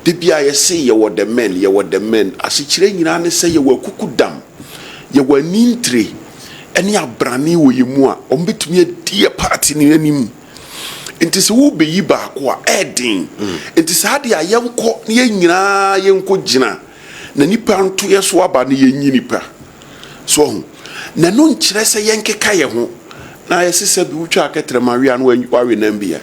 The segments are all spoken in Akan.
de bia ye say ye were the men asichire nyina ne say ye were kukudam ye were nintre ene abrane wo yimu a ombetumi adi party ni anim enti se wo beyi ba ko a edin enti se ade a yenko ye nyina yenko gina na nipa nto ye so aba ne yenyi nipa so na no nkyere se yenkeka ye ho na yesese bi wutwa aketre maria no wawe nambia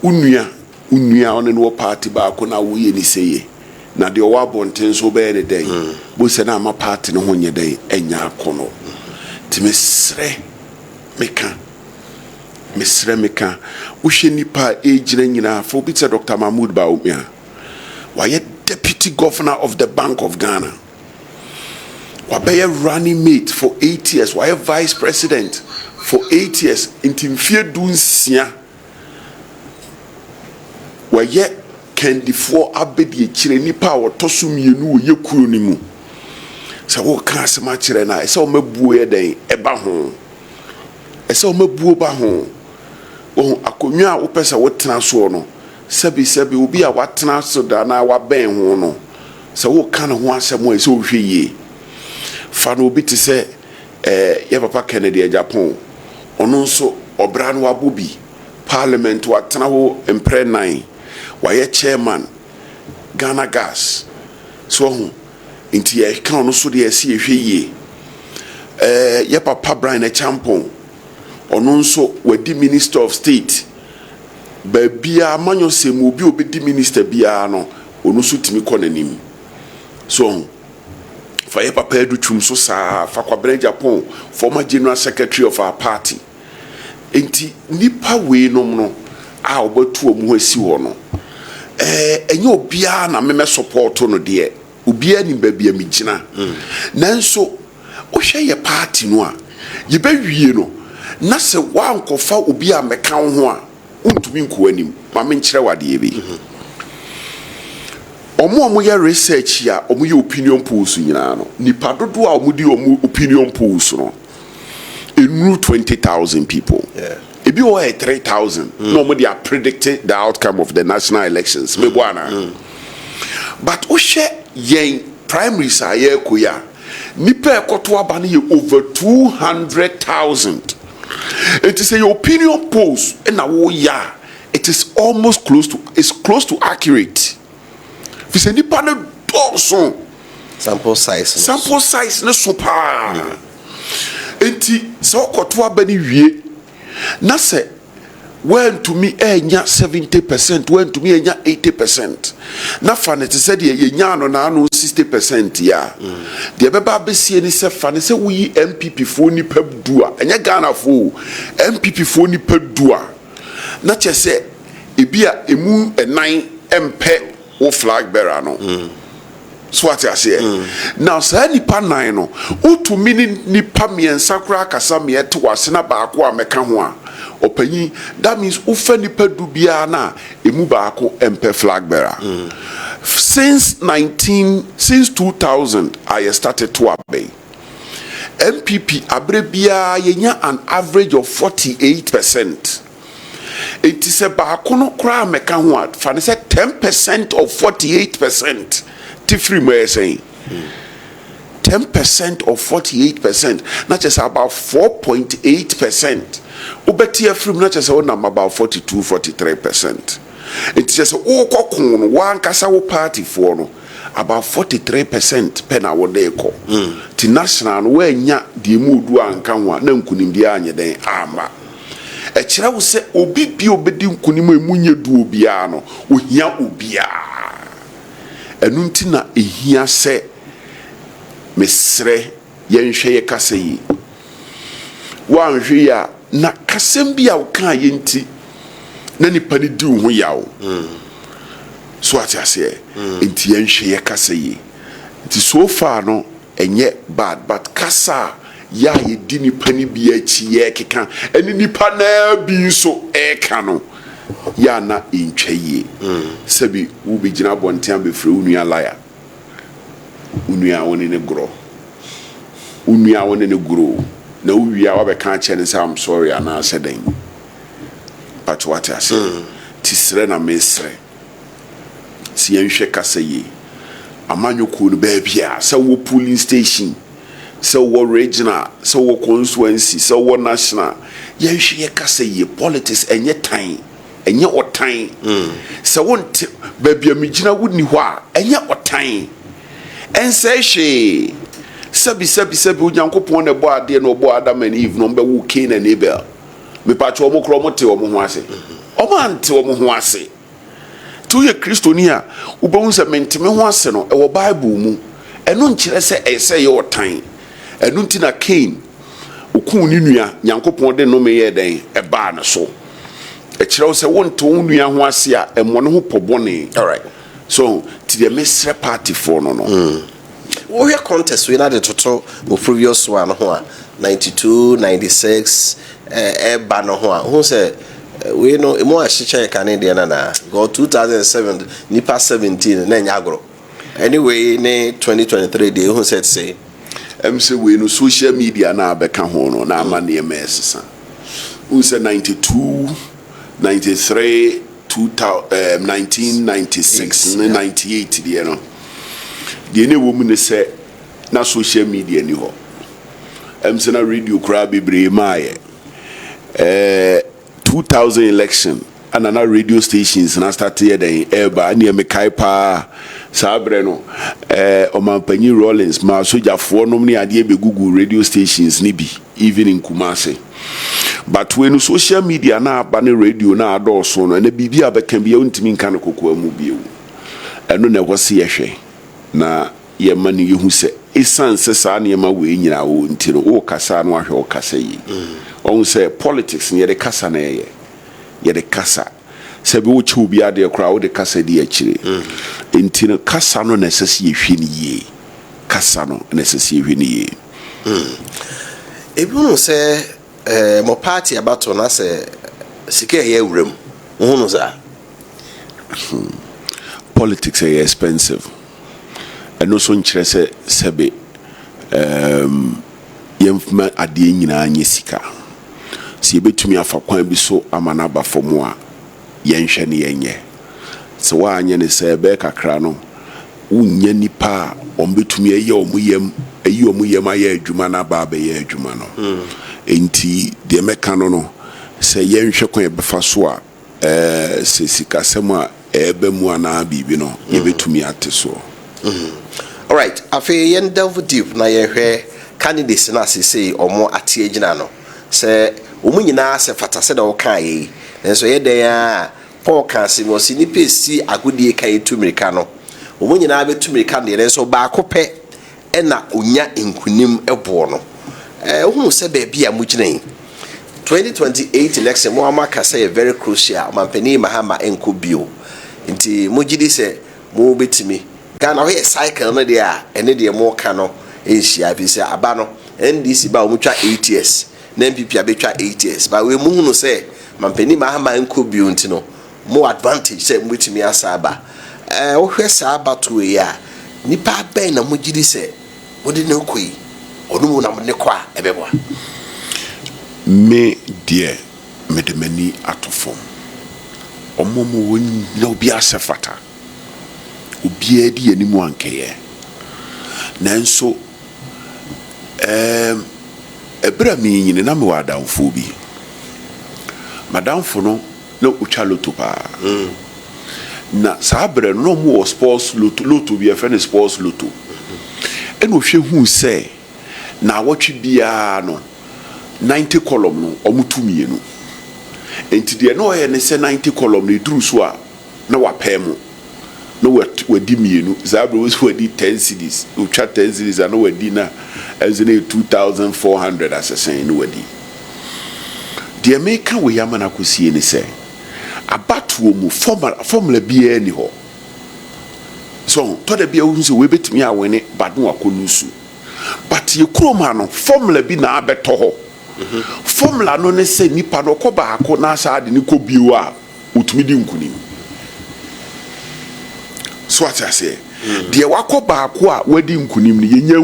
unua one no party ba ko na wo ye ni seye na de owa bonten so be ne den bo se na ma party no ho nye den enya akono timesre meka uhye nipa ejire nyina fo bi se Dr. Mahmoud Baumia waye deputy governor of the Bank of Ghana wabe running mate for 8 years waye vice president for 8 years intimfie dunsia waye kendifo abedi kire nipa wotoso mienu ye kuro ni mu se wo kan se ma kire na se o mabuo ye den eba ho se o mabuo ba ho wo akonwa a wo pese wo tena so no sabi obi a watena so da na wa ben ho no se wo kan ho asemo se o hweye fa no obi te se ye papa Kennedy Japan ono nso obra no wabobi parliament watena ho empre 9 waye chairman Ghana Gas so ho inti ye kan no so de ese hweye ye papa Brian Champon ono nso wadi minister of state babia manyo semu obi di minister bia no ono so timi konanim so fa ye papa Edu Twum so sa fa kwabere Japan former general secretary of our party enti nipa we no a obatu omu asi ho no enye obia na me support no de obia ni babia mi gina nanso o hwe ye party no a ye ba wie no na se wa nkofa obia meka ho a untumi nko anim ma me nkyere wade bi omo ye research ya omo ye opinion polls nyina no nipa dodo a omo di omo opinion polls no enu 20,000 people ebi o 3,000 no omo they are predicting the outcome of the national elections me bwana but o hye yen primaries a ye koya nipa ekoto aba na ye over 200,000. It is a opinion polls and it is almost close to accurate. If it's any panel also sample size no super. Enti so kotwa bani wie na se when to me enya 70%, when to me enya 80%. Na fane te se de enya no na no 60% ya. De beba besie ni se fane se we NPP fo ni pabdua. Enya Ghana fo NPP fo ni pabdua. Na che se ebia emu enan empe wo flag bearer no. So what I say now say nipa nan no utu mini nipa miensa kura kasa miete wase na baako a meka ho a opanyi that means ufa nipa du bia na emu baako empe flag bearer since 2000 I started to obey NPP abre bia yenya an average of 48%. It is a baako no kura meka ho a fa ne say 10% of 48%. Free me saying 10% or 48%, not just about 4.8%. Ubetia free not just about 42-43%. It's just one kasa party for no about 43% pen our day call. The national where nya the mood one can one nkunim dia anya den ama. E kira wo se obi bi obedi nkunim emunye du obia no ohia obia. Enunti na ehia se mesre yenhwe ye kase yi wanhwe ya na kasem bia wo kan ye nti na nipa ni di ho yawo so atiase enti yenhwe ye kase yi nti so far no enye bad but kasa ya ye di nipa ni bia chi ye keka eni nipa na bi so eka no ya na intwaye sabi wo be gina bonten abefre unua laya unua woni ne gro na uwia wa be kan che say I'm sorry ana seden but what I say tisre na mesre si yenhwe kasa yi amanyoko no baabia sɛ wo polling station sɛ wo regional sɛ wo constituency sɛ wo national yenhwe ye kasa yi politics enye tan enye otan sɛ wonte baabia megyina woni hɔ a enye otan ense hwe sabi onyankopɔn na bo ade na obo Adam and Eve no be wo Cain and Abel me pa cho mo kro mo te omo ho ase omo ante omo ho ase to ye kristoni a ubon se mentime ho ase no e wo Bible mu eno nkyere se ese ye otan eno nti na Cain okun ni nua nyankopɔn de no me ye den e ba na so e kyerɛ se wonte wo nua ho ase a emo no ho pobone. All right, so ti the mesre party for no we hear contest we na the total the previous one ho 92 96 ba no ho who say we know e mo a hyeche Canadian na go 2007 nipa 17 na nyagro anyway ne 2023 dey who said say say we no social media na abeka ho no na amane emesesa who say 92 93 1996 98 dey no the ne woman ne say na social media ni ho say na radio kra bebre maaye 2000 election and na radio stations na start here den eba na me kai pa sabre no Omampanyi Rollins ma sojafo no ne ade be Google radio stations ni bi even in Kumasi. But when social media na aba ne radio na adoso no na bibia beka bia untimi nka ne kokwa mu biu eno na kwose yehwe na ye mani yehu se esanse sa na yema we nyina wo ntino wo kasa no ahwe wo kasa yi on say politics ne de kasa na ye de kasa se be wo chi obi ade kra wo de kasa di akire ntino kasa no na sese yehwe ni ye kasa no na sese yehwe ni ye ebi no say mo party abato na say sika ye wrem wo no za politics are expensive and also nkyere se sebe yemfuma ade nyina anye sika si betumi afa kwan bi so amana ba fomu a yenhwe ne yenye se wa anye ne se be kakra no unya nipa ombetumi aye omuyem ayi omuyem aye adwuma na ba be ye adwuma no enti de meka no se yenhwe kwan be fa so a se sika sema ebe mu ana bibi no ye betumi ate so. All right, afi yen delve deep na ye hwe candidates na say omo ate agina no se omu nyina se fata se da wo kan yi enso ye den a Paul kan se mo si ni pesi agodie kan etumirika no omu nyina be tumirika de enso ba akopɛ na onya nkunim ebo no ohun se ba bia mu gina yi 2028 election mo amaka say very crucial Omampanyi Mahama enko bio nti mo gidi se mo betimi Ghana we cycle no dey a ene dey mo ka no ehia bi se aba no NDC ba omutwa 8 years na NPP abetwa 8 years ba we mu hunu se Omampanyi Mahama enko bio nti no more advantage se mo betimi asa aba wo hwe sa aba to we a nipa ben na mo gidi se wodi ne koi onu mu na mo ne kwa ebeboa me dear medemani atofom omomo won na obi asefata obi edi animu ankeye nanso ebra mi nyine na me wadamfo bi madamfo no na utwa loto pa na sabre no mo sports loto bi efe ne sports loto eno hwe hu se na wotwe bia no 90 column no omutumi enu enti de no ye ne se 90 column ne duru so a na wapemu no wadi mienu zabro was wadi 10 cedis utwa 10 cedis na wadi na ezene 2400 asesen no wadi de meka we yamana kosie ne se abatuo mu formula bia ni ho so to de bia wo so we betimi awene badon akolusu but ye kroma no formula bi na abeto ho formula no ne se nipa no ko baako na asa de ne ko biwo a utumi di nkunim so what I say de wako baako a wadi nkunim ne yenya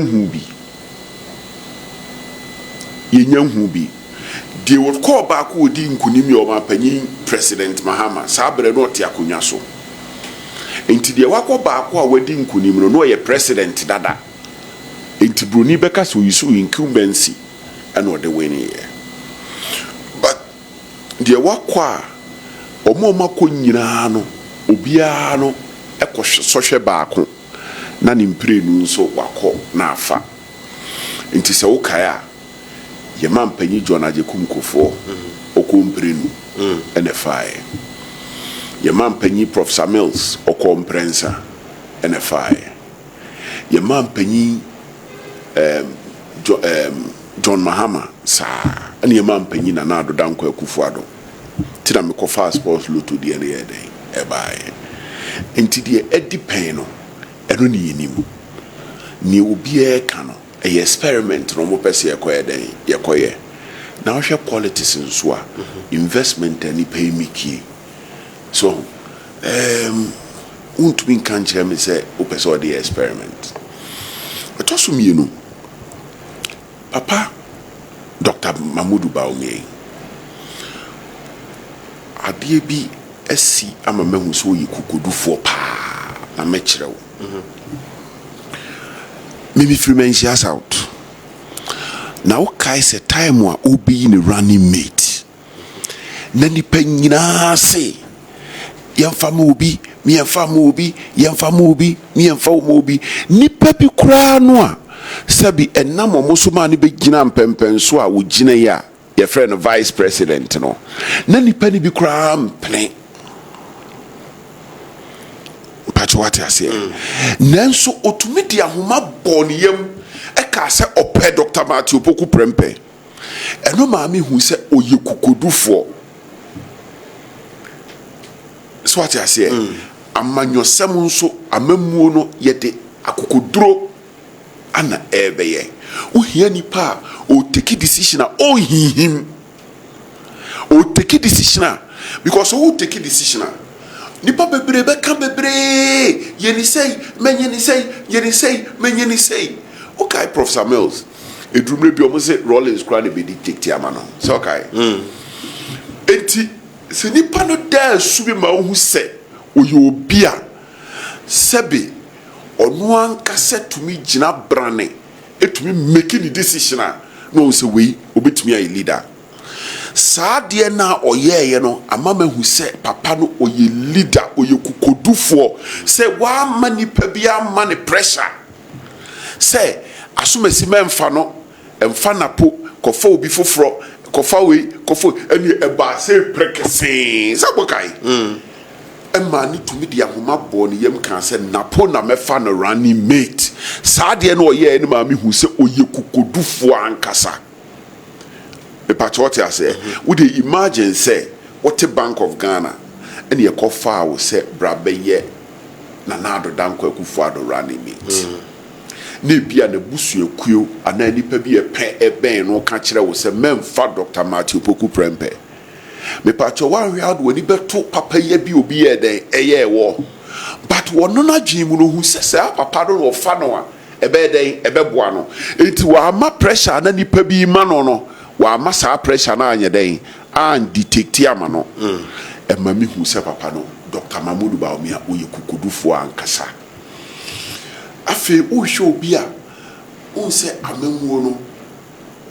nhu bi de wako baako odi nkunim ye Omampanyi President Mahama sabre no te akonya so enti de wakọ baako a wadi nkunim no ye president dada enti broni beka so yisu incumbency and what the winning here but de wakọ a omo makọ nyina no obia no ekọ sohwe baako na ne mpire nu nso wakọ na afa enti se wokae a ye mampanyi John Ajekum Kofo okompire nu ene fae ye mampanyi Professor Mills okomprensa ene fae ye mampanyi John Mahama sa ene ye mampanyi na Nado Danko Akufo-Addo tina me kofa sports loto de ene ye den e bae enti de edipen no eno ne yinim ni obi e ka no a experiment no mo pese ekoye den yekoye na wo hwe politics nso a investment ani pay me ki so untumi nka nkyerɛ me sɛ wo pɛ sɛ ɔde experiment ɛtɔ so mmienu papa Dr. Mamudu Bawumia adeɛ bi asi ama mahu sɛ ɔyɛ kukodufoɔ paa na mɛkyerɛ wo mimi freeman's out now kai se time wa obi ni running mate na nipa nyina se yemfa mo obi mi yemfa mo obi yemfa mo obi mi yemfa mo obi nipa bi kura no a sabi enam mo so ma ne be gina mpempen so a wo gina ya your friend vice president no na nipa ni bi kura mpene what I say. Nanso otumi di ahoma boniyam e ka se opɛ Dr. Matthew Poku Prempe. Eno maami hu se oye kukodufo. So what I say. Amanyosem nso amamuo no yede akokoduro ana ebeye. O hia nipa o take decision o him. O take decision because o take decision nipa bebre beka bebre yeni say menyeni say yeni say menyeni say okay Professor Mills edrumre bi omo say Rollins kra ne be dictate ama no so okay enti se nipa no da subi ma ohu se oye obi a sebe ono anka setumi gina brane etumi make the decision a no say we obetumi ay leader saade na oyeye no amama hu se papa no oye leader oye kukodufo se wa mani pabia mani pressure se asumasi memfa no emfa napo kofa obi foforo kofa we kofo eni eba se prekese sabokai emma ni tumi dia homa bo ne yem kan se napo na mefa no running mate saade na oyeye no ma me hu se oye kukodufo ankasa what I say, would you imagine say what a Bank of Ghana and your coffee will say Brabeye Nanado Danko Akufo-Addo running meet. Maybe an abusu queue and any pebi a pen a ben or catcher will say men fat Dr. Matthew Poku Prempe. Me patcho one yard when he better papa ye be a day a year war. But one nona Jim who says papa or fanoa a bed day a bebuano. It was my pressure and any pebi manono. Wa masa pressure na anya den and detect ama no e mami hu se papa no Dr. Mamudu Bawumia oye kukodufo ankasa afi o hwe obi a on se amamuo no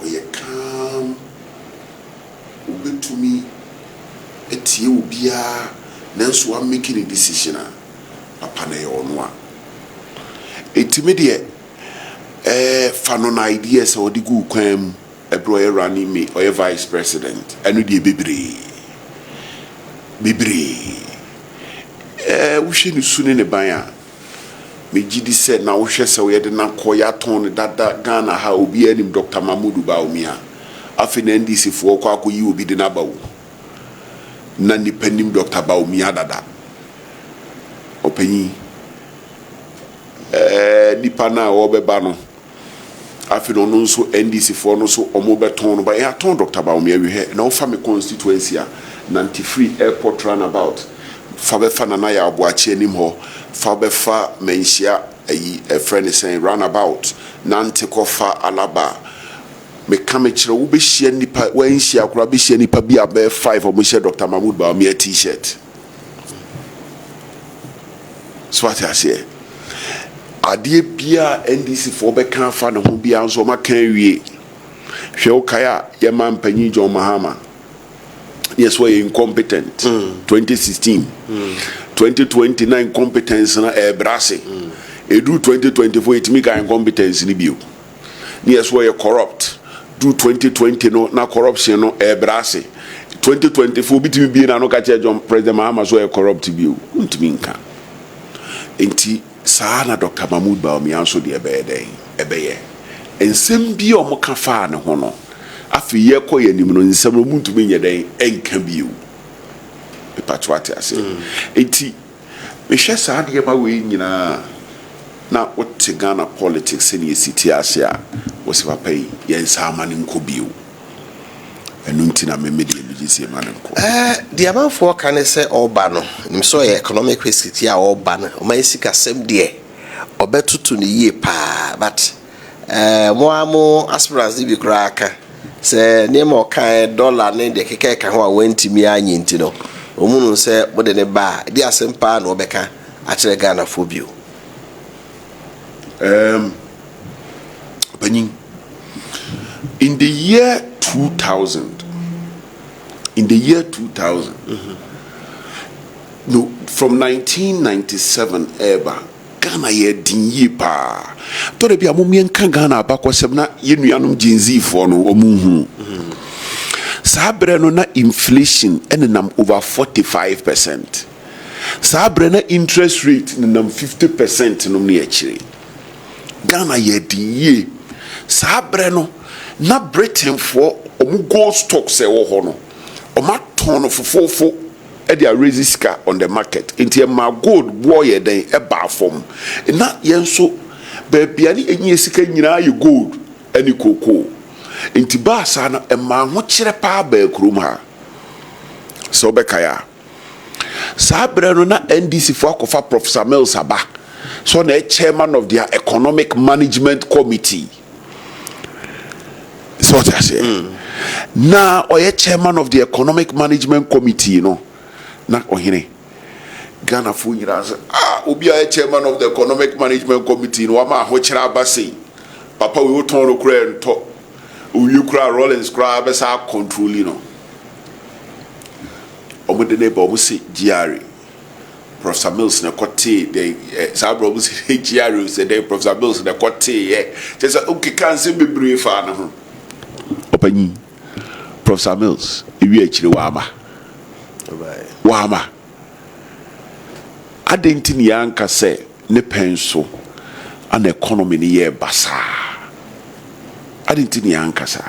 oye kam obetumi etie obi a nanso wa making a decision a papa na ye ono a etimi de fano na ideas o di gu kwam ebroye running me or vice president enu die bebre wo hwe ni sune ne ban a me gidi se na wo hwe se wo ye de na koya ton dada Ghana ha obi anim Dr. Mamudu Bawumia afi na NDC fo kwa akoyi obi de na bawo na ni panim Dr. Bawumia dada opanyi nipa na wo beba no afi no nso NDC for no so omo beton ba ya ton Dr. Bawumia we he na wo fa me constituency a 93 airport runabout fa be fa na ya aboache anim ho fa be fa menhia ayi a friend saying runabout nante kofa alaba me kame kire wo be hia nipa wa nhia akura be hia nipa bi abe 5 omo hia Dr. Mamudu Bawumia t-shirt so what I say adeɛ bia NDC for bɛka fa ne ho bia nso ma kan wie hwɛ wo kaya yɛ man panyin John Mahama yes we incompetent 2016 2029 competence na brase edu 2024 itimi ka incompetence ni bio yes we corrupt do 2020 no na corruption no brase 2024 bitimi bi na no ka che John President Mahama so corrupt bio untimi nka enti saa na Dr. Mahmoud Bawumia nso de ebeye ensem bi o mo ka fa ne ho no afi ye kɔ ye nim no nsem no muntumi nye den enka bio e patwate ase enti me hwɛ saa de ma we nyina na wote Ghana politics ni esiti ase a wo se papa yi ye nsa amane nko bio enu ntina me de bigisi amane nko the amount for can say oba no nim so economic risk a oba no o man sika sem de obetutu ne yie pa but mo amo aspirants bi kraka se nemo kan dollar ne de keke ka ho a wantimi anyi nti no omunu se bode ne ba di asem pa na obeka a kire Ghana phobia Benin in the year 2000 no from 1997 eba Ghana ye dinyi pa to de bia momien kan Ghana abakosem na ye nuanom Gen-Z fo no omuhu sabre no na inflation enenam over 45%. Sabre na interest rate enenam 50% no ne akire Ghana ye dinyi sabre no na Britain for omu gold stocks e wo ho no oma ton no fofofo e dey raise sika on the market enti ma gold boy den e ba fom na yenso ba bia ni enyi sika nyina ye gold ani koko enti ba sa na e ma ho kire pa ba kurum ha so be kaya sabre no na NDC for akofa Professor Mills aba so na chairman of their economic management committee. That's what I say. Now, oye chairman of the economic management committee, you know. Na ohine. Ghana fu nyira say, obi a chairman of the economic management committee, no ama ho kira abase. Papa we ton no kra nto. Oyi kra Rollins kra be sa control, you know. Omo de neighbor omo say GRA. Professor Mills na kote the sabro omo say GRA say the Professor Mills na kote just okay can say bebre fa na ho. Opanyi Professor Mills ewi akire wama adenti ni yanka se ne penso an economy ni ye basa adenti ni yanka sa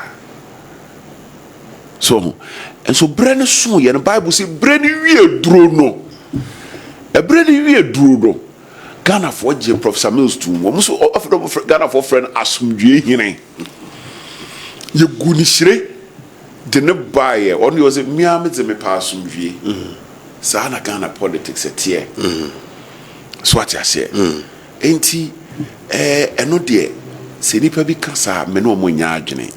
so and so brand so ye the Bible say brand wie duro no e brand wie duro no Ghana for je Professor Mills to wo so of Ghana for friend asumdwe hine ye gunishire de ne baye on yo se miame ze me passum vie sa na Ghana politics etie so what I say enti eno de se nipa bi kasa me no mo nya adwene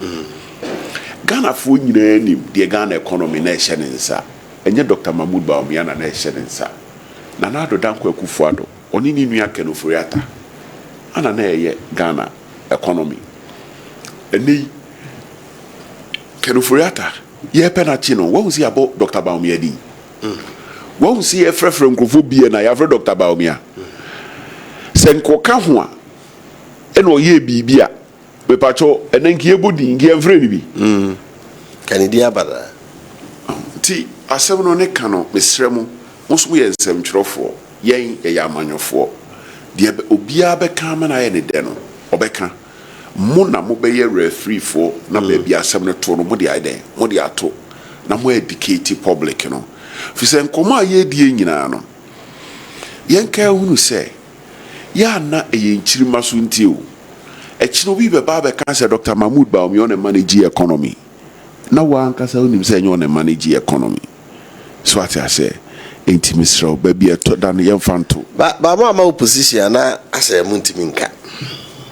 Ghana fo nyina nim de Ghana economy na ehye ne nsa enye Dr. Mahmoud Bawumia na ehye ne nsa na na do danko Akufo-Addo oni ni nua Kenneth ana na eye Ghana economy eni Kenneth ye penachi no what was he about Dr. Bawumia di what was he frefre nkrofo bie na ya frɛ Dr. Bawumia senko ka ho a eno ye bibia we pacho enenki ebodi ngi enfre ni bi Canada bada ti asem no ne ka no mesremo musu ye nsem twerofo yen ye amanyofo de obia be ka ma na ye ne de no obeka mo na mo be ye referee for na be bia asem no to no mo de ide mo de ato na mo educate public no fi se nkoma ye die nyina no yen ka hunu se ya na ye nchirima so nti o echino bi be ba be ka se Dr. Mahmoud Bawumia on manage economy na wa ankasa unim se nyo on manage economy so what I say intimisro baby eto dan ye mfanto ba ma opposition na ase muntimi nka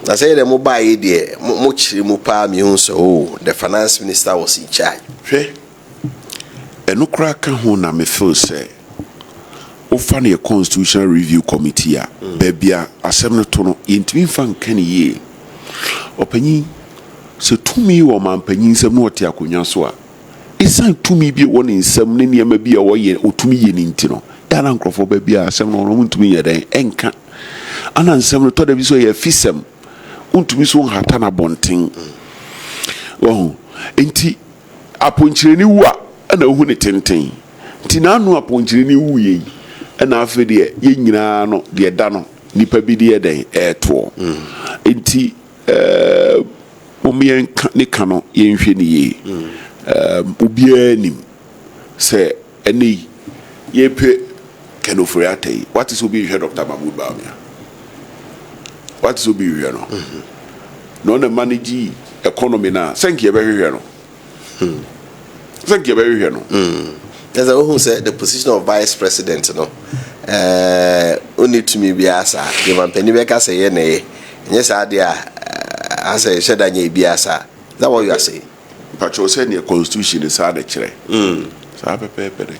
na say the mobile de mo chiri mo pa mi hu so the finance minister was in charge hwe eno kra ka ho na me feel say ofane a constitutional review committee a babia asem no to no yentimi fa nkan ye opanyin se tumi wo mampanyin sem no ote akonya so a esan tumi bi wo ne nsem ne niam bi a wo ye otumi ye ni ntino da na nkrofo babia asem no no ntumi ye den enka ana nsem no to da bi so ye fisem ntumi so hata na bonten wo enti aponchireni wu a ana hu ne tenten nti na anu aponchireni wu ye na afi de ye nyina no de da no nipa bi de den eto enti omien ne kano ye nhwe ne ye obia nim se eni ye pe kenofre atai what is obi hwe Dr. Mahmood Bawumia what is obi hwe no no na manage economy na thank you very hwe no thank you very hwe no as I who said the position of vice president no only to me biasa the man penny beka say ye ne yes adia as I said anya biasa that what you are saying pacho say the constitution is hard kire sa pepe de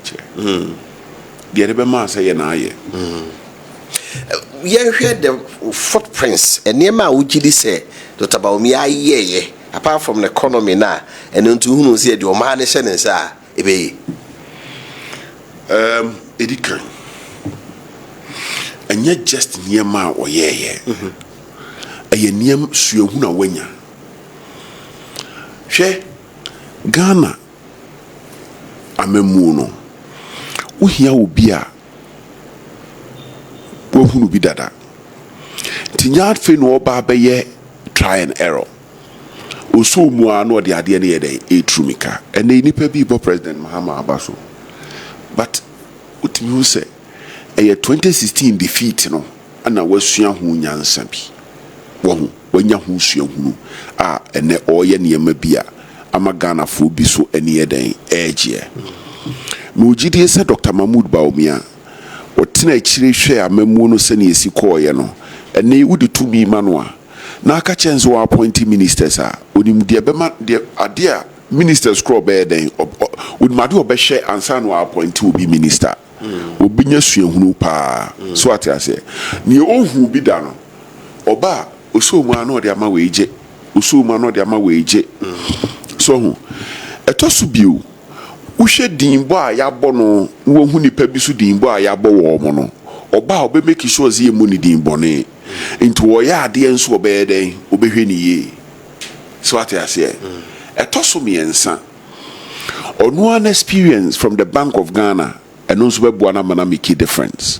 kire the be ma say ye na aye we hear the footprints and near ma ugidi say Dr. Bawumia ye apart from the economy na and unto who say the man ne say ebe edikan anya just niema oyeye aye niem suehu na wanya hwe Ghana amemu no uhia obi a wohunu bi dada tinya fe no oba beye try and error oso mu ano de ade ne yede etrumika ene nipa bi bo president Mahama Abaso but utimi hu se 2016 defeat no ana wasua ho nyansa bi wo wanya ho sua hunu a ene oye niema bi a ama Ghana fo bi so ene yeden eje me ugidi se Dr. Mahmood Bawumia otena akire hwe amamu no se ne esi koye no ene wudi tumi manwa na aka chenzo wa appointing ministers a onim de bema de ade a ministers scroll be den would madu obehwe ansa no appoint obi minister obinya suahunu pa so ate ase ne ohu bi da no oba osomu ano de ama weje osomu ano de ama weje so hu etosu biu uhwe dinbo a yabo no wo hu nipa bi so dinbo a yabo wo mo no oba obe make sure ze emu ni dinbo ne into oya ade enso obe den obehwe ni ye so ate ase etosu miensa onu an experience from the Bank of Ghana and also be buana mana make difference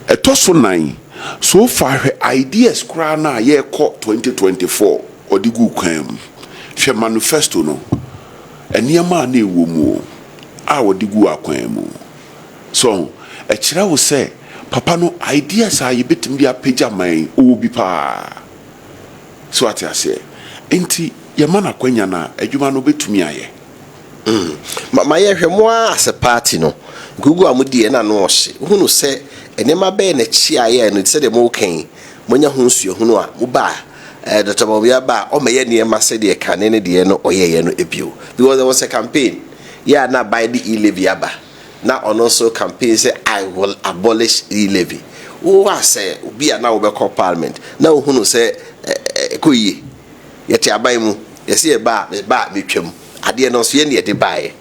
etosu nine so far ideas kra na ye ko 2024 odigu kwam hwe manifesto no eniema na ewo mu a odigu akwan mu so e kira wo se papa no ideas a yebetim bia pagya man obi pa so ate ase enti ye mana kwanya na adwuma no betumi aye ma ye hwemo as a party no gugu amudi na no ohye hunu se enema be na chi aye no se de mo kan monya hu nsuo hunu a mo ba Dr. Bawumia ba o meye niema se de kanene de no oyeye no ebio because there was a campaign yeah na by the e-levy aba na ono so campaign say I will abolish e-levy wo wa say obi na wo be call parliament na hunu se koyi yeti aban mu yesi e ba metwam ade no so ye ne de bae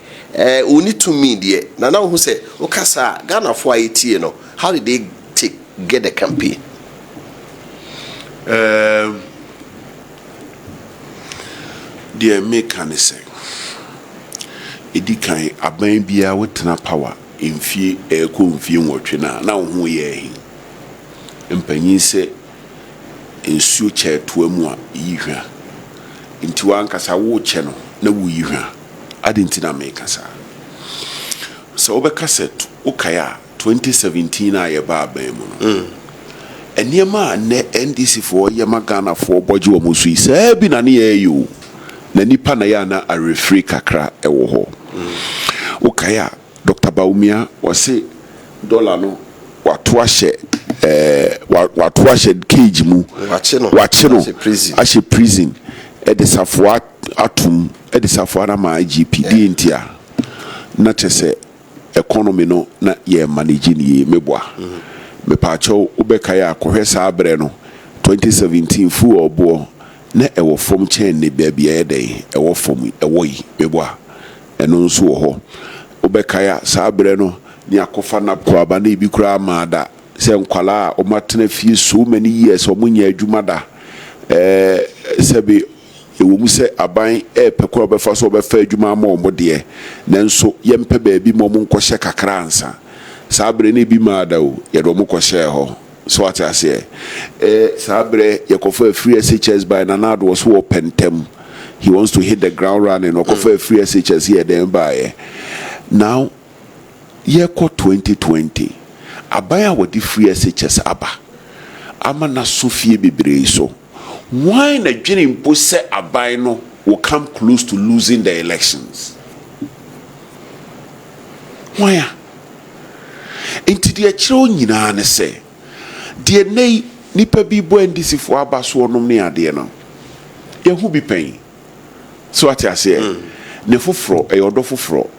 oni to me de na hu se o kasa Ghana for IT no how did they get the campaign the mechanism edikan aban bia wotena power emfie eko mfie nwotwe na ho ye empanyin se ensuo cheto amu a yihwa nti wankasa wo che no na wo yihwa adentina mekasa so obekasa ukaya 2017 a ye ba aban mu no eniema ne NDC for ye magana for boje wo musu isa bi na ne ye yo na nipa na ya na a refree kakra ewo ho ukaya Dr. Bawumia wase dollar no watu ahye cage mu wache no ahye prison edisafo atum edisafo na ma IGP di ntia na chese economy no na ye manage ni meboa me pa cho ubeka ya kohwe saa bre no 2017 fu obo na ewo fom chain ne baabi ede ewo fom ewo yi meboa eno nso wo ho ubeka ya saa bre no ni akofa na proaba na ibi kura amada se nkwala o matena fie so many years o munya adwuma da sebe ewo mu se aban pekora befa so befa adwuma ma o de nanso yempe baabi mo nkɔhye kakra ansa sabre ne bi ma da o ye do mo kɔhye ho so what I say sabre ye kofa free SHS by Nanado was wo pentem he wants to hit the ground running or kofa free SHS here then by now ye ko 2020 abaya wo di free SHS aba ama na sofie bebre so why na dwene mpo se aban no will come close to losing the elections. Why? Into the chiro nyina ne se de nei nipa bi bo andisifo aba so onom ne ade no ye hu bi pen so ati ase ne foforo e yodo foforo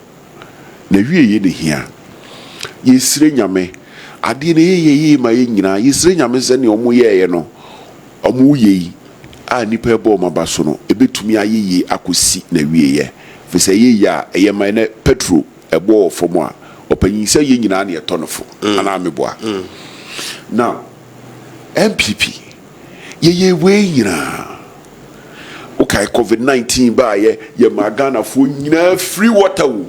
na wie ye ne hia ye sire nyame ade ne ye ma ye nyina ye sire nyame se ne omo ye no omo ye a nipa bo maba so no ebetumi ayeye akosi na wie ye fe se ye ya eye man na petrol ebo fomo a opanyin se ye nyina na etonofo ana ameboa now NPP ye we nyina okay COVID-19 ba ye magana fo nyina free water wo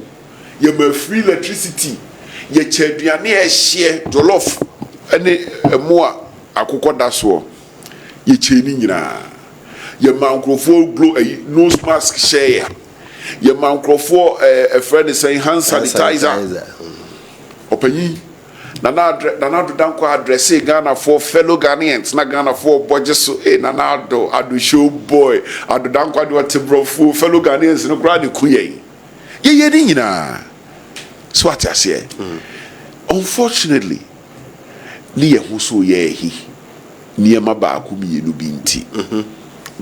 ye ma free electricity ye cheduane e hye jollof ene emo a akokoda so ye cheni nyina ye ma nkrofo glow nose mask share ye ma nkrofo a friend saying hand sanitizer opanyi Nanado danko address Ghana for fellow Ghanaians na Ghana for budget so Nanado adu show boy adu danko adu atebro for fellow Ghanaians no grad kuye ye ni nyina so what I say unfortunately ni ye hu so ye hi ni ma ba ku mi enu bi nti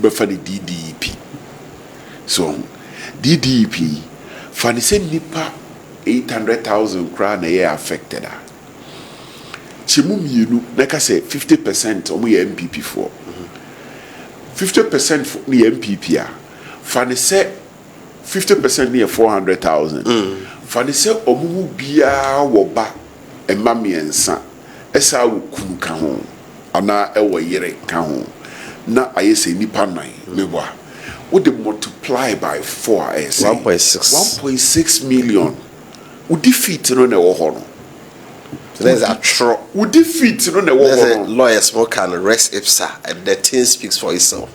be fa the DDP so DDP fa ni se nipa 800,000 kra na ye affected chimu mienu neka say 50% omo ye NPP for 50% for the NPP a fani say 50% near 400,000 fani say omo bia wo ba emamiensa esa wo kunu ka ho ana ewo yere ka ho na ayese nipa nan meboa wo de multiply by 4 is 1.6 million wo defeat no na wo ho no. There's a tro. We defeat no na wo ho no. Lawyers more can rest ipsa and the thing speaks for itself.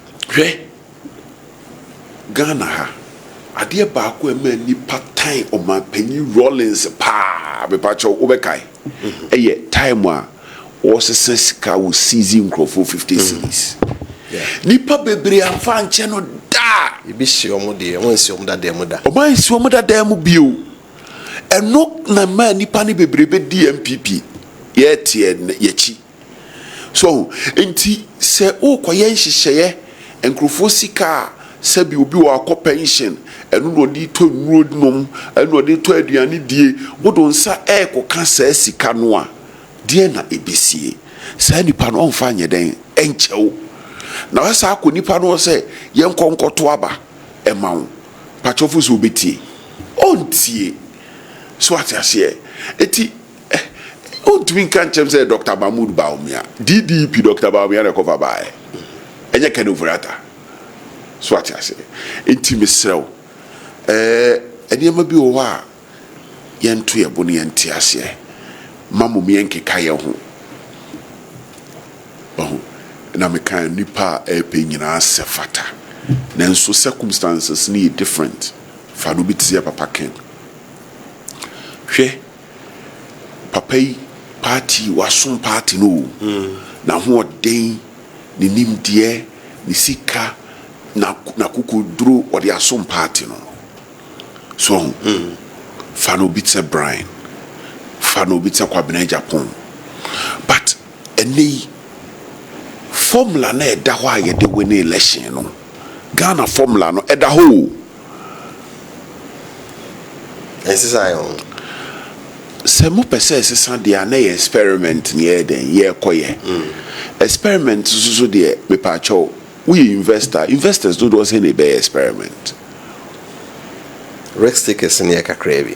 Ghana ha ade ba ko ema nipa time o ma panyi Rollins pa be pa cho obekai eye time a o sese sika wo season crofo 50 cities nipa bebre amfa nche no da e bi hye omo de won si omo da dem da o man si omo da dem bio eno na ma nipa ne bebrebe DMPP ye tie ye chi so enti se o koye nhyehyeye enkrofo sika sabi obi wa akọ pension enu no di to nuro nom enu no di to aduane die wodo nsa ekoka saa sika no a die na ebesie saa nipa no onfa nye den enchew na wasa akọ nipa no se yenkonkoto aba emawo pachofu so betie ontie so atiase eti ontumi kan chem say Dr. Mahmoud Baumia DDP Dr. Baumia na cover by enye kan overata so atiase enti mesrew enema bi wo a yento ye bonu yente ase mamu mi enkeka ye ho na me kan nipa pe nyina se fata nanso circumstances ni different fa no bitia papa ken hwe papa yi party wasom party no na ho den ni nimdie ni sika na kukudru odi asom party no so fa no bitia Brian fa no bitia Kwabena Japan but any formula na eda ho a ye de win election no Ghana formula no eda ho exercise se mo pese sesa de na experiment near den ye koye experiment so de me pa cho we investors do say ne be experiment risk takers near kakra bi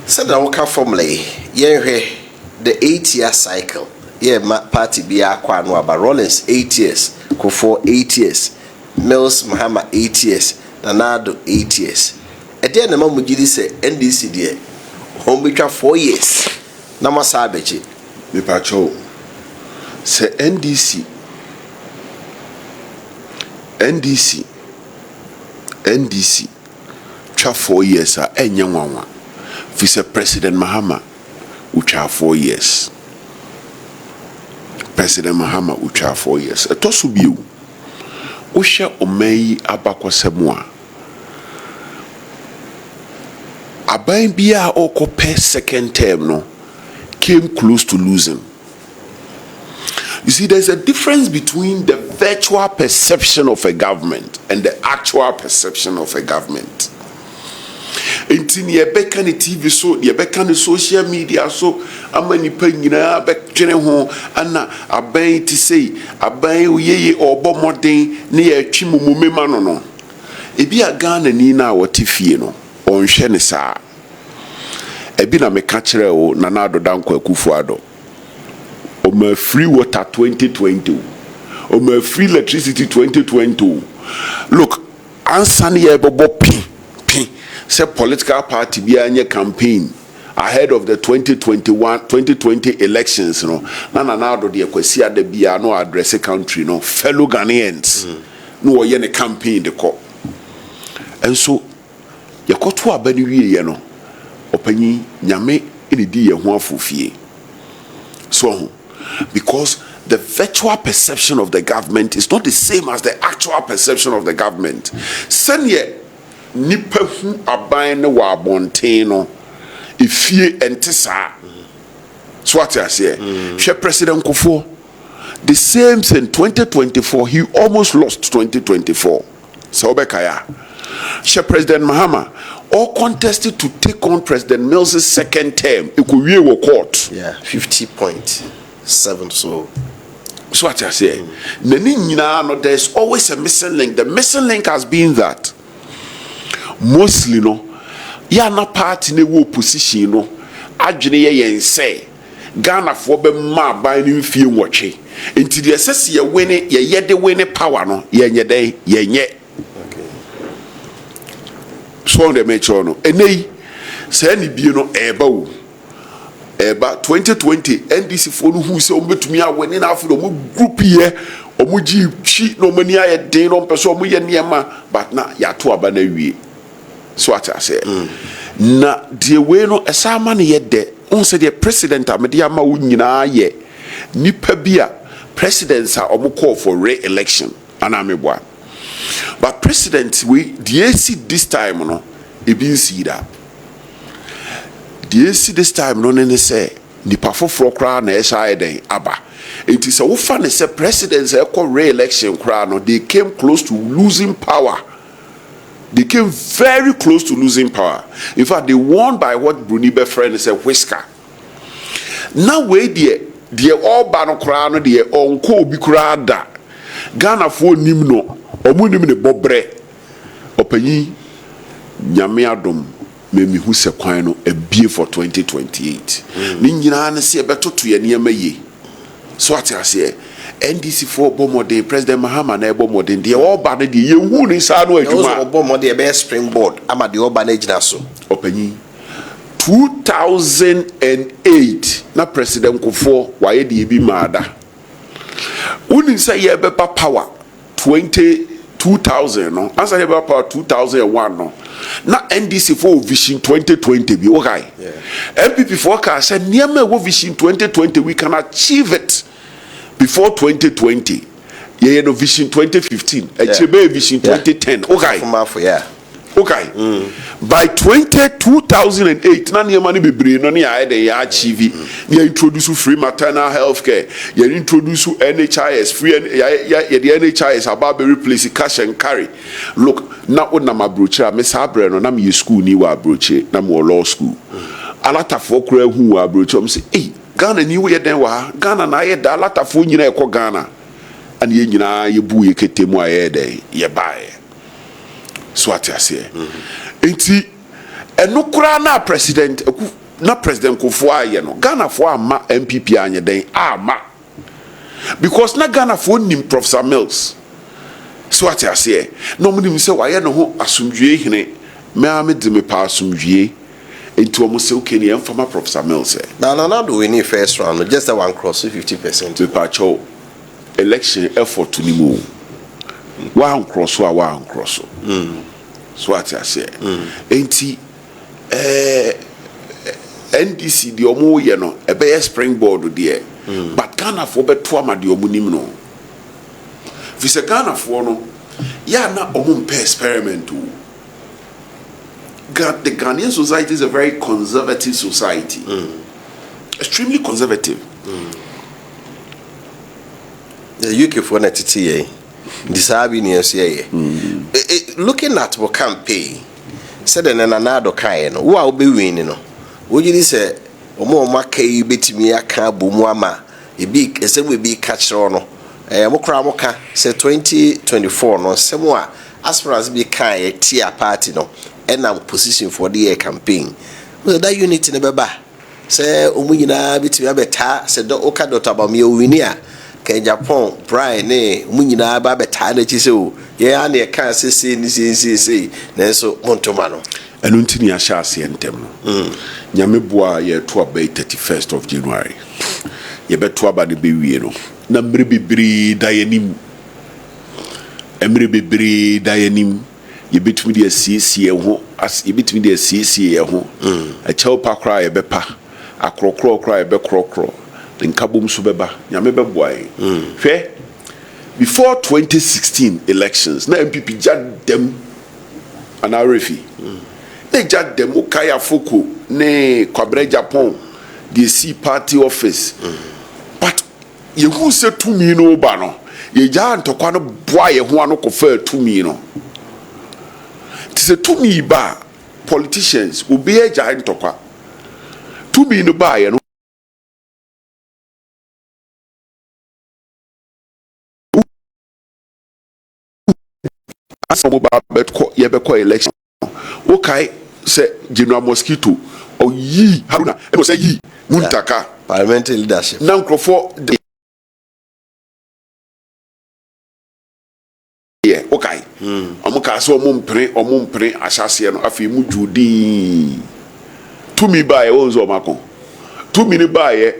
said that waka formula the 8-year cycle party be akwa no about Rollins 8 years Akufo 8 years Mills Mahama 8 years Nanado 8 years at the end of the month say NDC there home betwa 4 years na masabechi me pacho say NDC twa 4 years a enye nwanwa fi President Mahama ucha 4 years President Mahama ucha 4 years etosu biu Usha omeyi abakwasemwa aban bia okope second term no came close to losing. You see, there's a difference between the virtual perception of a government and the actual perception of a government. In ye beka ni TV so ye beka ni social media so ama nipa nyina betwene ho ana aban ti sei aban oyeye obo moden ne ye atwi mumumema no no ebi a Ghana ni na wote fie no onhwe ne saa ebi na meka kire o Nana Danko Akufo-Addo o ma free water 2020 o ma free electricity 2020 look ansa ne ye bobo pin say political party be anye campaign ahead of the 2020 elections no na do de kwasi ada bia no address country no fellow Ghanaians no ye ne campaign de ko enso ye koto abani wie no opanyi nyame enedi ye ho afofie so because the virtual perception of the government is not the same as the actual perception of the government senior nipa hu aban ne wa abonten no efie entesa so what I say she President Akufo the same in 2024 he almost lost 2024 so obekaya she President Mahama all contested to take on President Mills' second term e ko wie wo court 50.7 so what I say nani nyina no there's always a missing link. The missing link has been that mostly no ya na party ne wo opposition no adwene ye yense Ghana fo be ma ban ni mfie nwotwe enti de sese ye wene ye yede wene power no ye nye den ye nye so de me cho no enei se ni bie no eba wo eba 2020 NDC fo no hu se o betumi a wene na afro mo group ye o mo gi chi no mani aye den no pese o mo ye niema but na ya to aba na wie so what I say na de we no esama ne ye de on se de president amede ama wo nyina ye nipa bia presidents are call for re-election anameboa but president we the AC this time no e bin see that the AC this time no ne say nipa foforo kra na esha eden aba it is a wo fa ne say presidents e call re-election kra no they came close to losing power. They came very close to losing power. In fact, they won by what Bruni Befriend is a whisker. Now, wait, the all bano crown, the uncle be crada. Ghana for nimno, or munim the bobre, openi, Yamiadum, maybe who's a quino, a beer for 2028. Ninjan say a better to your near me. So what I say. NDC for Bomode, President Mahama na Bomode, the all banner the year who is our way to Bomode, a best springboard. I'm at the Obanage Naso. Openi 2008, na President Akufo, why the be mada. Wouldn't say ye bepa power 2000, no? Answer ye power 2001, no? Na NDC for Vision 2020 be okay. NPP forecast said near me Vision 2020, we can achieve it. Before 2020, yeah, no Vision 2015, Vision 2010. Okay. Okay. by 2008 na nneɛma no bebree no ne yɛ achieve ne introduce free maternal health care, yɛ introduce NHIS free, yɛ NHIS about be replace cash and carry. Look, na wonam abrokyire a me saa brɛ no na me school ni wɔ abrokyire na me law school. Alatafo kura hu wɔ abrokyire am say Ghana ni wo yɛ den wɔ ha, Ghana na yɛ da alatafo nyina ɛkɔ Ghana and yɛ nyina yɛ bu yɛ ketemu a yɛ den yɛ bae. So ati ase. Enti eno kura na president Akufo-Addo aye no Ghana for ama NPP anye den ama because na Ghana for nim Professor Mills. So ati ase no mo nim se waye no ho asomdwie hene me ame de me pa asomdwie enti omo se okay ne emfama Professor Mills na do we need first round just one cross 50% to patcho election effort to nimu one cross. So what I say, enti NDC the omo ye no e be springboard there, but Ghana for beto ama the omo nim no. Fi se Ghana for no, ya na omo mpe experiment o. The Ghanaian society is a very conservative society, extremely conservative. The UK for na titi looking at what campaign said an another kind who be winning no would you say omo makai betimi aka bomuama e big e say we be catch no mokra moka say 2024 no semo a aspirants be kan tia party no enam position for the campaign so that unity ne beba say omu nyina betimi abeta say do oka dot abamie wini a Japan, Brian, Munina Babeta, Chiso, Yan, a can say, Nenso Montomano. And Untinia Shasi and Temno. Yamibua, ye 31st of January. Ye bet 12 by the Bewiro. Namribi Bri Dianim. Emribi Bri Dianim. Ye between the CC, as ye between the CC, a chopa cry a bepa, a crow cry a becro. Then kabum subeba nyamebe boy hwe before 2016 elections na NPP jad dem anarefi they jad dem okaya foko ne kwabre Japan the see party office but ye hu se tumi no ba no ye ja ntokwa no boa ye ho ano kofa tumi no tise tumi ba politicians obi e ja ntokwa tumi no ba ye no some about yebeko election okay say General Mosquito or yi Haruna and say yi Muntaka parliamentary leadership now for yeah okay amuka so omumpre asase no afi mu judi to me by onzo makon to me ni by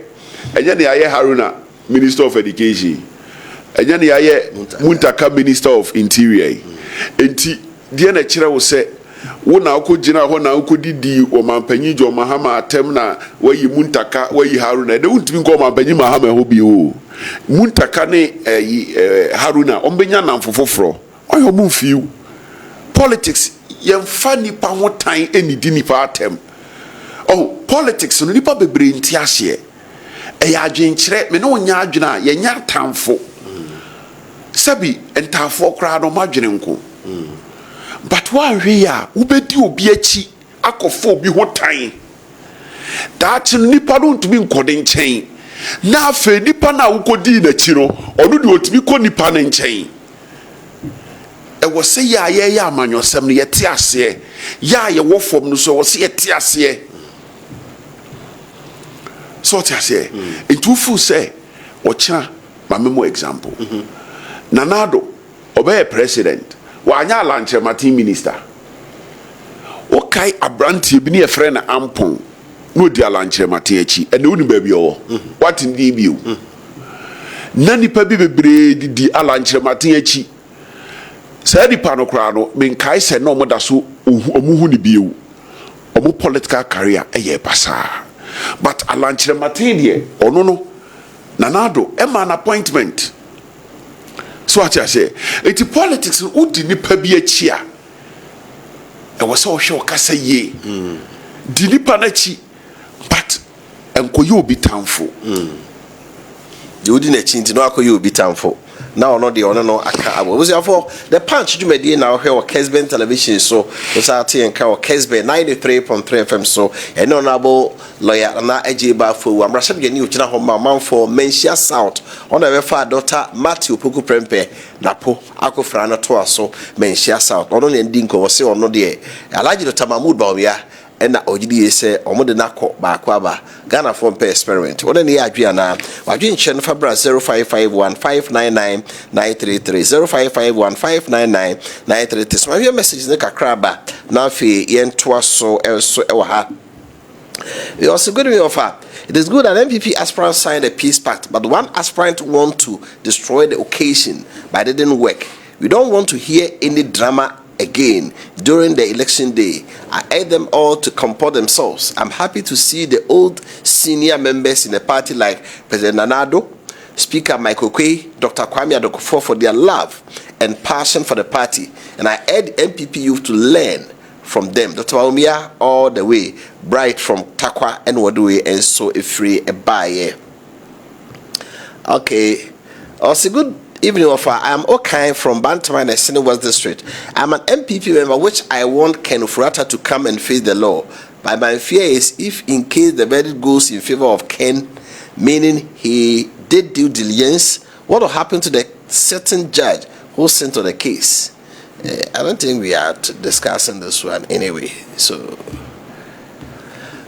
enye ne aye Haruna Minister of Education enye ne aye Muntaka Minister of Interior enti die na kire wo se wo na akogina ho na akodidi o mampanyi jo mahama atem na wayi Muntaka wayi Haruna de untimi ko mampanyi mahama ho bi o Muntaka ne Haruna ombenya namfofoforo oyo mu fiu politics yemfa nipa ho tan enidi nipa atem politics no nipa bebre nti ahye eya adwenkire me no nya adwena ye nya tamfo sabi entafo kra no madwene nko but one hwe ya ubedi obi achi akofo obi ho tan that nipa no ntumi nkode nchen na afa nipa na ukodi na chi no onu de otumi ko nipa na nchen e wo se ya ye amanyosem no yete ase ya ye wo fom no so wo se yete ase so te ase entufu se wo kira mamemo example Nanado obey president wanya lanche Martin minister okay abrantie bi ne efre na ampon no dia lanche Martin achi ene uni baby o what in the view nani pa bi bebre di alanche Martin achi say di pa no kra no men kai se no moda so omuhu ni biu omu political career eye pasa but alanche Martin here ono no Nanado e man appointment. So what I say, it's politics udi nipa bi achia. was so sure kasa ye di nipa na chi but enkoye obi tamfo the odi na chi nti no akoye obi tamfo now no the ono no aka abo we say for the punch dwumadi na we hear Kessben television so we say ati enka Kessben 93.3 FM so and honorable lawyer na ejeba fo amrasha de ni ogina ho man for Mensia South on the fa Dr. Matthew Poku Prempe napo akofra na to aso Mensia South ono ne ndi nko se ono de Alhaji Dr. Mahmood Bawumia ena ogidi say omo de nakọ baako aba Ghana for experiment one ne adwe ana wadwe nche no fabra 0551599933 0551599933 so my message ne kakra ba na afi yentoa so elso ewa ha. It was a good way offer. It is good that NPP aspirants signed a peace pact, but one aspirant want to destroy the occasion, but it didn't work. We don't want to hear any drama again during the election day. I urge them all to comport themselves. I'm happy to see the old senior members in the party like President Nanado, Speaker Michael Kwei, Dr. Akufo-Addo for their love and passion for the party. And I urge NPP youth to learn from them. Dr. Bawumia all the way, bright from Takwa and Wadue and so free a buyer. Okay, also good evening offer. I am okay from Bantaman and Sydney West District. I'm an MPP member which I want Ken Ofurata to come and face the law. But my fear is if in case the verdict goes in favor of Ken, meaning he did due diligence, what will happen to the certain judge who sent on the case? I don't think we are discussing this one anyway. So,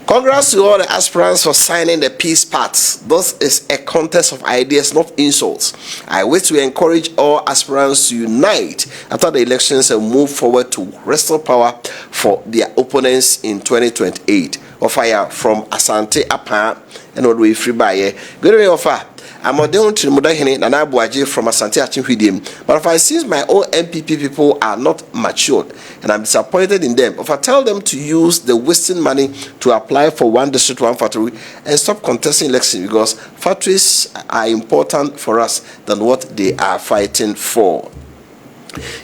congrats to all the aspirants for signing the peace pact. This is a contest of ideas, not insults. I wish to encourage all aspirants to unite after the elections and move forward to restore power for their opponents in 2028. Offer from Asante Apa and all the way free by good way offer. I'm down to Mudahini and Abuaji from Asante Achimhudim. But if I see my own NPP people are not matured and I'm disappointed in them, if I tell them to use the wasting money to apply for one district, one factory and stop contesting elections because factories are important for us than what they are fighting for.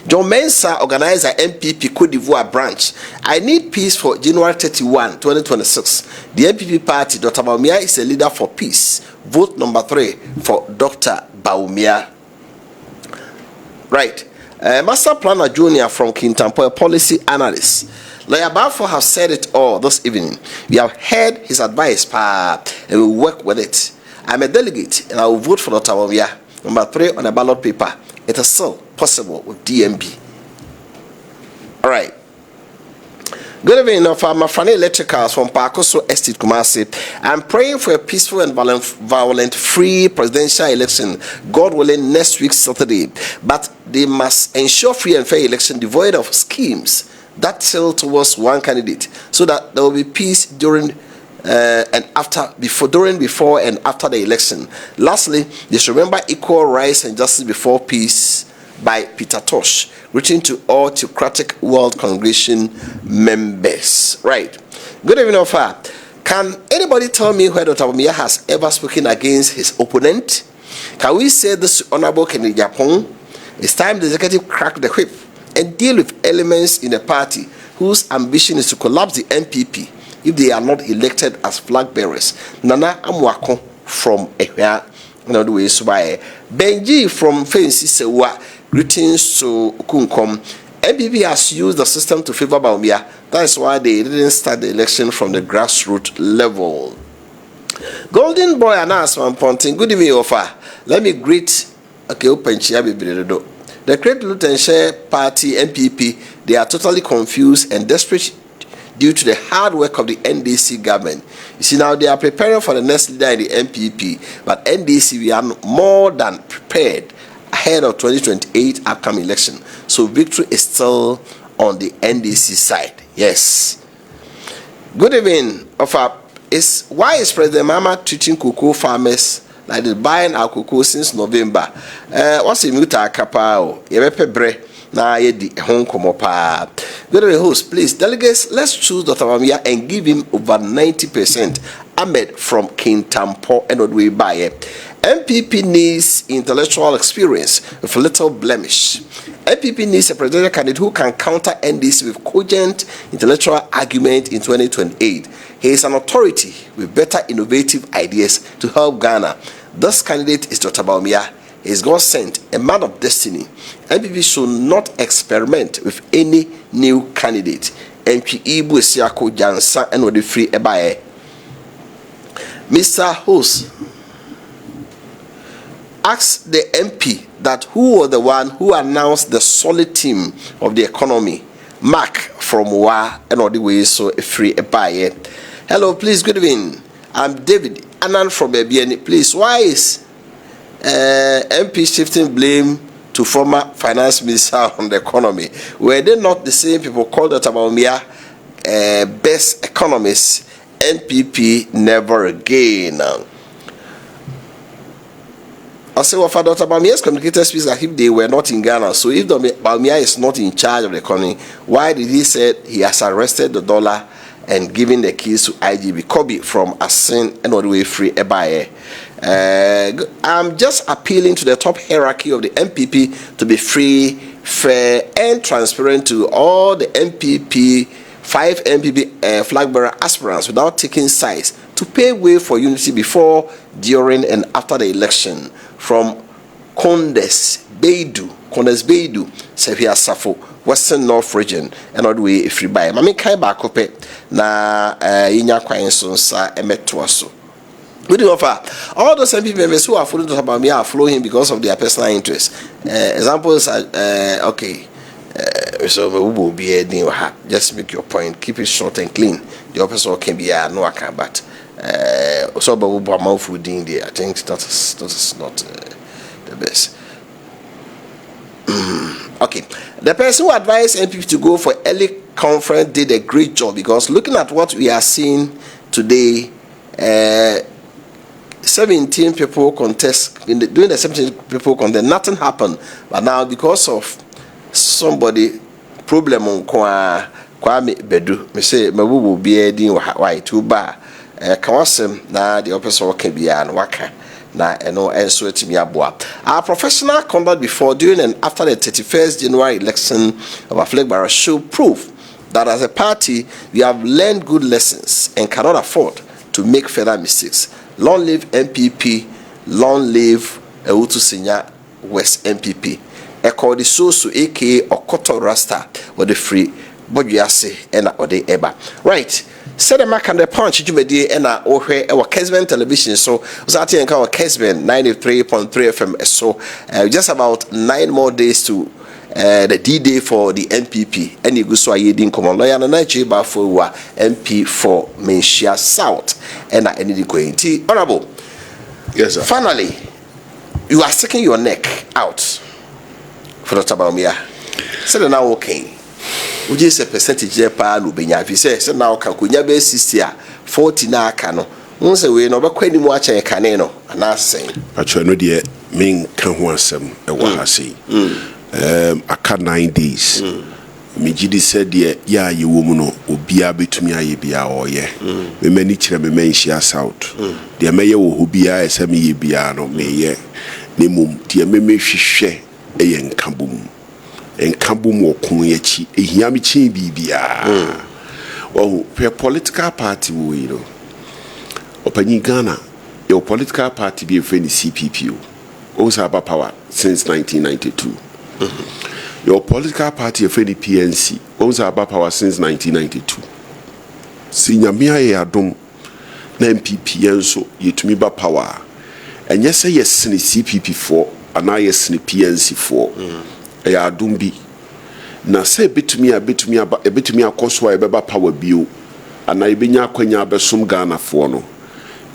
John Mensah organizer NPP Cote d'Ivoire branch. I need peace for January 31, 2026. The NPP party, Dr. Bawumia is a leader for peace. Vote number 3 for Dr. Bawumia. Right. Master Planner Junior from Kintampo, a policy analyst. Lawyer Balfour has said it all this evening. We have heard his advice, and we will work with it. I'm a delegate, and I will vote for Dr. Bawumia. Number 3 on the ballot paper. It is still possible with DMB. All right. Good evening, Mafrani Electricals from Parkoso Estate, Kumasi. I'm praying for a peaceful and violent-free presidential election, God willing, next week Saturday. But they must ensure free and fair election devoid of schemes that tilt towards one candidate, so that there will be peace during before and after the election. Lastly, they should remember equal rights and justice before peace by Peter Tosh, reaching to all Theocratic World Congregation members. Right. Good evening, Offa. Can anybody tell me where Dr. Bawumia has ever spoken against his opponent? Can we say this Honorable Kennedy Japon? It's time the executive crack the whip and deal with elements in the party whose ambition is to collapse the NPP if they are not elected as flag bearers. Nana Amwako from Ehia, another way by Benji from Fancy Sewa. Greetings to Kunkom. NPP has used the system to favor Bawumia. That is why they didn't start the election from the grassroots level. Golden Boy announcement Ponting. Good evening, Offa. Let me greet. Okay, open Chiabi. The Great Luton Share Party NPP. They are totally confused and desperate due to the hard work of the NDC government. You see, now they are preparing for the next leader in the NPP, but NDC, we are more than prepared ahead of 2028 upcoming election. So victory is still on the NDC side. Yes. Good evening. Why is President Mama treating cocoa farmers like they're buying our cocoa since November? What's the muta kapao? Yebepe bre. Na yedi hon komo pa. Good evening, host. Please, delegates, let's choose Dr. Bawumia and give him over 90%. Ahmed from Kintampo and Odwe Baye. MPP needs intellectual experience with little blemish NPP needs a presidential candidate who can counter NDC with cogent intellectual argument in 2028. He is an authority with better innovative ideas to help Ghana. This candidate is Dr. Bawumia. He is God sent, a man of destiny. NPP should not experiment with any new candidate. MP Ibu Esiako Jansa and the free Ebae. Mr. Host, ask the MP that who was the one who announced the solid team of the economy. Mark from Wa and all the way so free Ebae. Hello, please, good evening. I'm David Annan from Ebiani. Please, why is MP shifting blame to former finance minister on the economy? Were they not the same people called Dr. Bawumia best economists? NPP never again. I say, well, for Dr. Bawumia's communicator speaks as if they were not in Ghana. So if Dr. Bawumia is not in charge of the economy, why did he say he has arrested the dollar and given the keys to IGB Kobe from Asin and all the way free Ebaye? I'm just appealing to the top hierarchy of the NPP to be free, fair, and transparent to all the NPP, 5 NPP flag bearer aspirants without taking sides to pave way for unity before, during, and after the election. From Kondes Beidu, Sevia Safo, Western North Region, and all the way free by. Mami kai ba kope na inya kwan so sa emetwaso. We do offer all those NPP members who are following Dr. Bawumia are following him because of their personal interest. Examples are okay. So we will be heading. Just make your point. Keep it short and clean. The officer can be no account, but so but we will mouth food in there. I think that is not the best. Okay, the person who advised NPP to go for early conference did a great job, because looking at what we are seeing today, 17 people contest during the 17 people contest, nothing happened. But now because of somebody problem on Kwame Bedu, me say me will be heading why too bad. Kawasem na the officer can be an waka. Our professional conduct before, during, and after the 31st January election of our flag bearer should prove that as a party we have learned good lessons and cannot afford to make further mistakes. Long live NPP, long live Ewutu Senior West NPP. Eko di Sosu aka Okoto Rasta or the free Bodyase and Ode Eba. Right. Said the mark and the punch you made and our Kessben television. So was at the our Kessben 93.3 FM. So just about 9 more days to the D-Day for the NPP. And you go so I didn't come on lawyer and Nigeria for MP for Menchia South and I need going to honorable. Yes, sir. Finally, you are sticking your neck out for Dr. Bawumia. Said now okay. Would you say percentage there pa no benya fi say now kan konya be 60 a 40 na aka no won say we no be kwani mu acha kane no ana sen patcho no de men kan ho asem e wa ha sei aka 9 days me gidi said de ya ye wo mu no obia betumi aye bia oye me mani kire me menchia south de meye wo ho bia ese me ye bia no me ye ne mum de me hwehwe e ye nkabom enkabum okun yachi ehiam chi bibia oh political party we know opani Ghana your political party be friend CPP also have power since 1992 your political party a friend PNC also have power since 1992 sinyamia ye adom na MPP enso yetumi ba power enye say yes ni CPP for ana yes ni PNC for ya dumbi na se betumi akoso a beba power bio ana ebenya akwanya besom Ghana fo no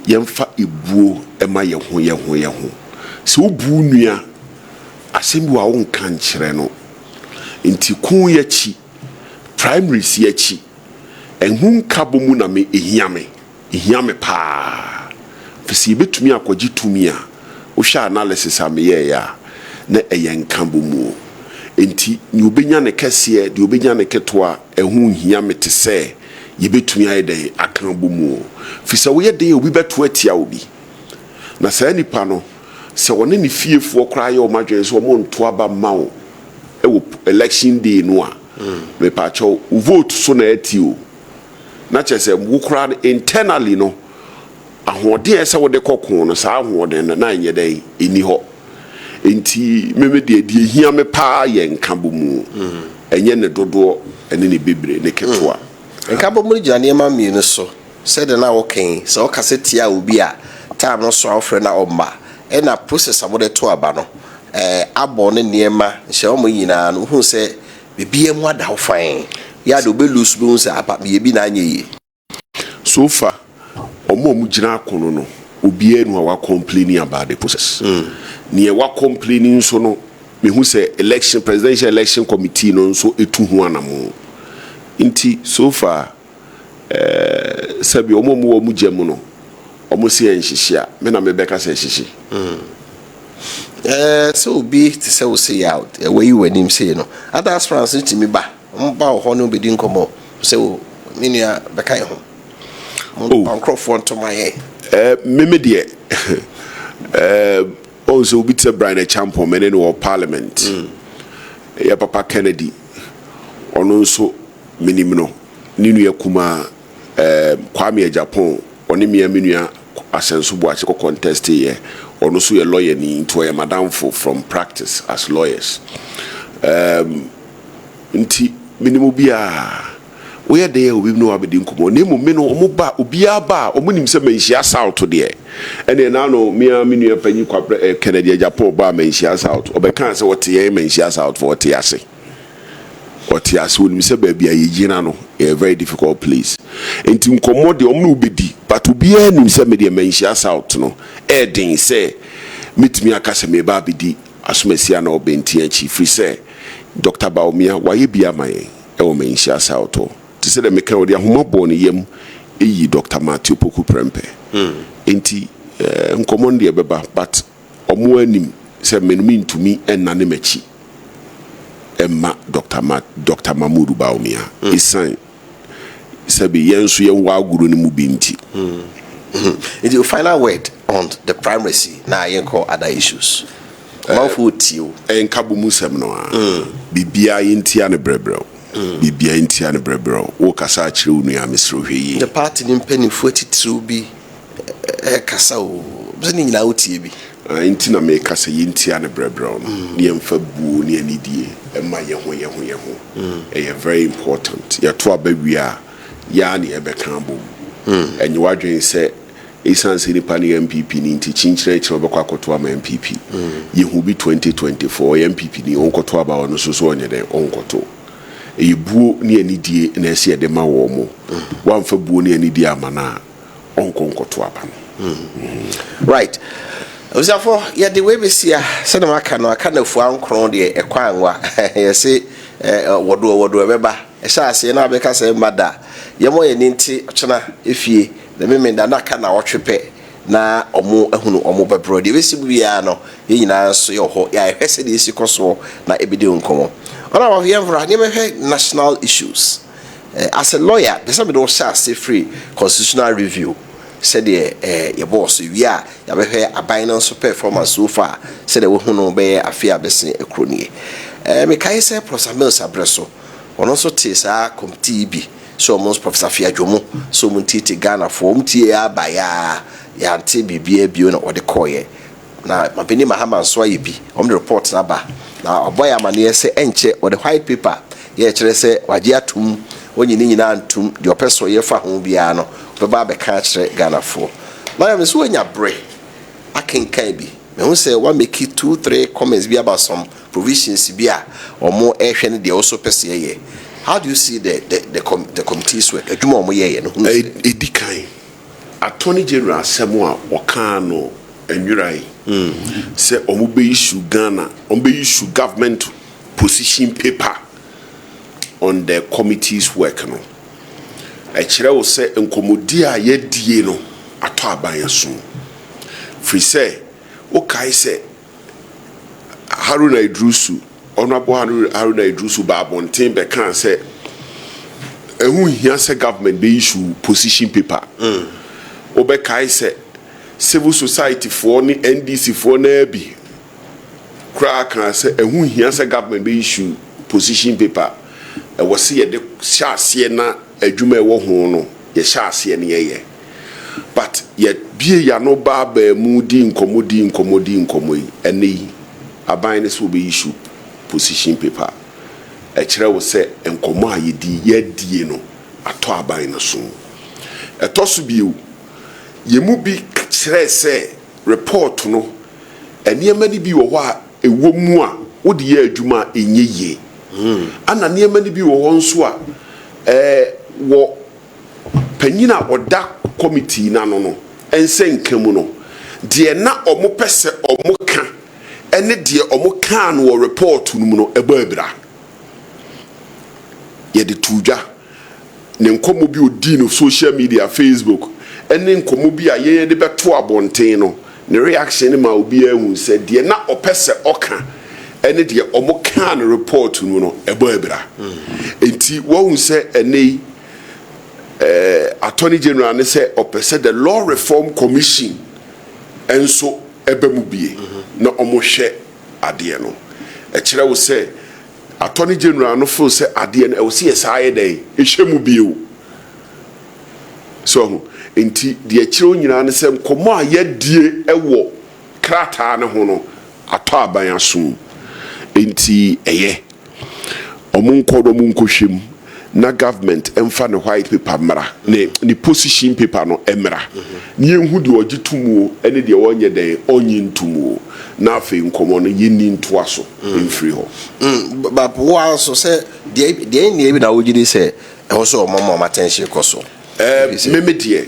yemfa ebuo ema ye ho se obu nua asembi wa won kan kire no nti kun yachi primaries yachi enhun kabomu na me ehiame pa fisi betumi akogi tumi a wo hwa analysis ameye ya na eyenkambomu enti ni obenya ne kese de obenya ne ketoa ehu hia mete se yebetumi ayede akambomu fisa wo yede obi beto atia obi na sa nipa no se woni ne fiefo kra ye o madwen so mo nto aba mawo e wo election day no a me pacho vote so na etio na chese wo kura internally no ahoden ese wo de kokon no sa ahoden na anye dai eni ho enti me de hia me pa ye nka bomu enye ne dodo ene ne bebre ne ketwa nka bomu jane ma mi no so said na wo kan so kaseti a obi a time no so afre na omma ena process amode to aba no abo ne niema hye o mo yina no hu se bibie mu ada ho fan ya do be lose be hu se apa me bi na anye yi so far omo mu gina akono no obi enu a wa complaining about the process ne wa complaining so no me hu se presidential election committee no so etu hu anamo inti so far sabi omo mu gemu no omo se enhihia me na me beka se enhihie so obi to say we say out where you when him say no other aspirants to me ba mba ho no be din komo say o me nua beka ho microphone to my head me de also obi te Brian Champo men in parliament ya papa Kennedy ono so minimno ninu yakuma Kwame Japan oni me menua asenso bo ache contest here ono so a lawyer ni into a madam from practice as lawyers nti minimum bia we dey obi no abedi nkomo nemu me no omo ba obi aba omo nim se manhia south de ene na no me menua panyi kwa Kennedy Japan ba manhia south obeka se wote ye manhia south for wote ase wonim se ba bia yegina no a very difficult place enti nkomo de omo no obedi but obi anim se me de manhia south no edin se mitimi akase me ba bedi asomasia na obenti achi free se Dr. Baumia waye bia maye e o manhia south to say the meka odi ahoma bo ne yam eyi Dr. Matthew Poku Prempe enti nkomo de beba but omo anim se menumi ntumi enna ne machi emma Dr. Mamudu Baumia isan sabi yenso yen wa aguru ne mu binti is your final word on the primacy na yen call other issues manfo tio enkabo musem no bibia yentia ne brebrel bibia yentia ne brebrel wo kasa akire unu ya mesro hweyi the party ni mpanifo titru bi kasa o bzeni nyina otie bi enti na me kasa yentia ne brebrel ne yemfa buo ne anidie emma ye ho very important ya to abawia ya ne ebeka bom enye wadwen se isanse ni pani NPP ni nti chinchire chiro bekwa akoto ama NPP yehu bi 2024 NPP ni onkoto aba ono so onye de onkoto ebuo ni anidie na ese ye de ma wo mo wamfa buo ni anidie amana onkonkoto aba right osafo ya de we besia se na maka no aka na fu ankron de ekwanwa ye se wodo beba e sha ase na abeka se mada ye mo ye nti ochena efie the memenda na aka na otwepe na omo ehunu omo bebro de besi bia no ye nyina so ye ho ya ehwese de esi koso na ebide nkomo ona wa ye mvra ne mehwe national issues as a lawyer be some do sha say free constitutional review said your boss we are ya behwe aban no so performance so far said we hunu be afia bese ekroni me kai say Professor Mills Abreso ono so te sa committee bi so most Professor Fiadwomo so muntiti Ghana for mtie abaya ya ante bibia bio na ode koye na mabeni mahama so ayi on the report na ba na oboya mane se enche ode white paper ye kire se waje atum onyini nyina antum de opeso ye fa ho bia no beba be ka kire Ghana for na me so anya bre akenkan bi me hu say one make 2-3 comments bi about some provisions bi a omo ehwe ne de also pese ye. How do you see the committee's work? Edikai Attorney General Samoa Wakano and Yurai say Omube issue Ghana, Ombe issue government position paper on the committee's work. No, I will say Nkomodia ye dieno ato abaya soon. Free say, okay, say Haruna Idrusu. Honorable Haruna Idrusu Babontin bekan say ehun hia say government be issue position paper obekai say civil society for ni NDC for na bi kra kan say ehun hia say government be issue position paper was see the shasi na adwuma ewo ho no ye shasi ne ye but ye bie ya no ba ba mu di nkomo yi ene aban ne so be issue position paper e kire wo se nkomo a ye die no ato aban no so etoso bio ye mu bi kire se report no enema ni bi wo ho a ewo mu a wo de ye adwuma enye ye ana nneema ni bi wo ho nso a wo panyina oda committee na no ense nkamu no de na omo pese omo ka ene de omo ka no wo report no mu no ebabra ye de tuja ne nkomo bi odi no social media Facebook ene nkomo bi a ye de beto abonten no ne reaction ma obi ehun se de na opese oka ene de omo ka no report no ebabra enti wo hun se ene Attorney General ne say opese the Law Reform Commission enso ebemubie na omohwe ade no e kire wo say Attorney General no feel say ade no e wo say esaye den ehwemu bio so enti de kire onyina ne say nkomo a yedie ewo krata ne ho no ato aban aso enti eye omunkodo munkohwem na government emfa ne white paper mara ne position paper no emra ne ehu de ogitumu ene de wonye den onyi ntumu na afi nkomo no yeni ntoaso emfiri ho ba po also say de ne bi na wogide say e ho so mama attention koso meme de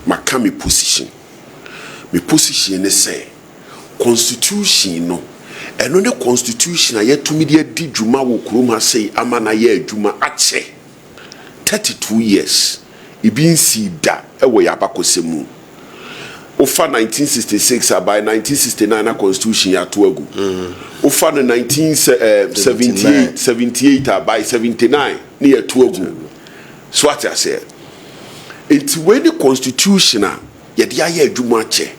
makami position ne say constitution no eno ne constitution a yetumi de di dwuma wo kurom asei ama na ye adwuma ache 32 years ibinsi da ewo ya bakosemu ofa 1966 by 1969 na constitution ya to agu ofa no 1978 by 79 ne ya to agu so what I say it when the constitution ye de aye adwuma ache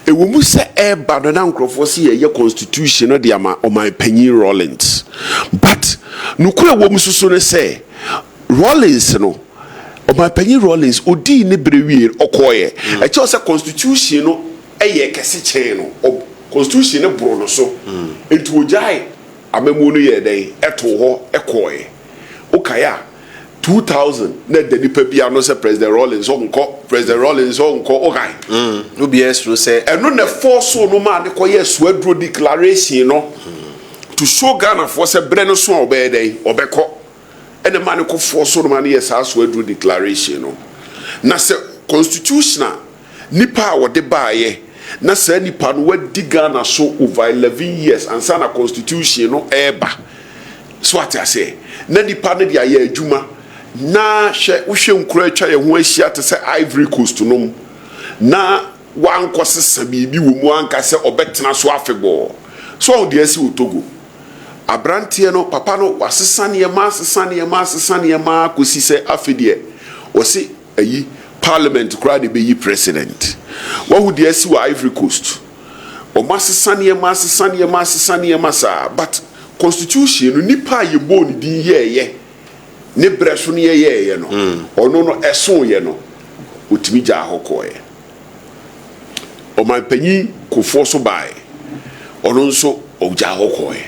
ewo mu se eba no na nkrofo se ye constitution no de ama oman panyin Rollins but nukura wo mu susu ne se Rollins no oman panyin Rollins odi ne brewie okoye e che se constitution no eye kese chen no constitution ne bro no so enti ojai amemu no ye den eto ho ekoye okaya 2000 na the nipa bia no say President Rollins onko okay no be extra say eno na force no ma ne koye suadro declaration no to show Ghana for say bre no so obeden obeko ene ma ne ko force no ma ne yes suadro declaration no na say constitutional nipa wo de baaye na say nipa no wadi Ghana so over 11 years ansa na constitution no eba so what I say na nipa ne dia ye adwuma na wo hwe nkura atwa ye ho ahia te se Ivory Coast no na wanko sesa bibi wo mu anka se obetena so afebo so de asi Togo abrantie no papa no wasesane ma kosi se afedie wo se ayi parliament kura de be yi president wo hu de asi wo Ivory Coast o masesane ma sa but constitution no nipa ye boni din ye ne breso ne ye no ono no eso ye no otimi gya hokoye o man panyi kofo so bae ono nso o gya hokoye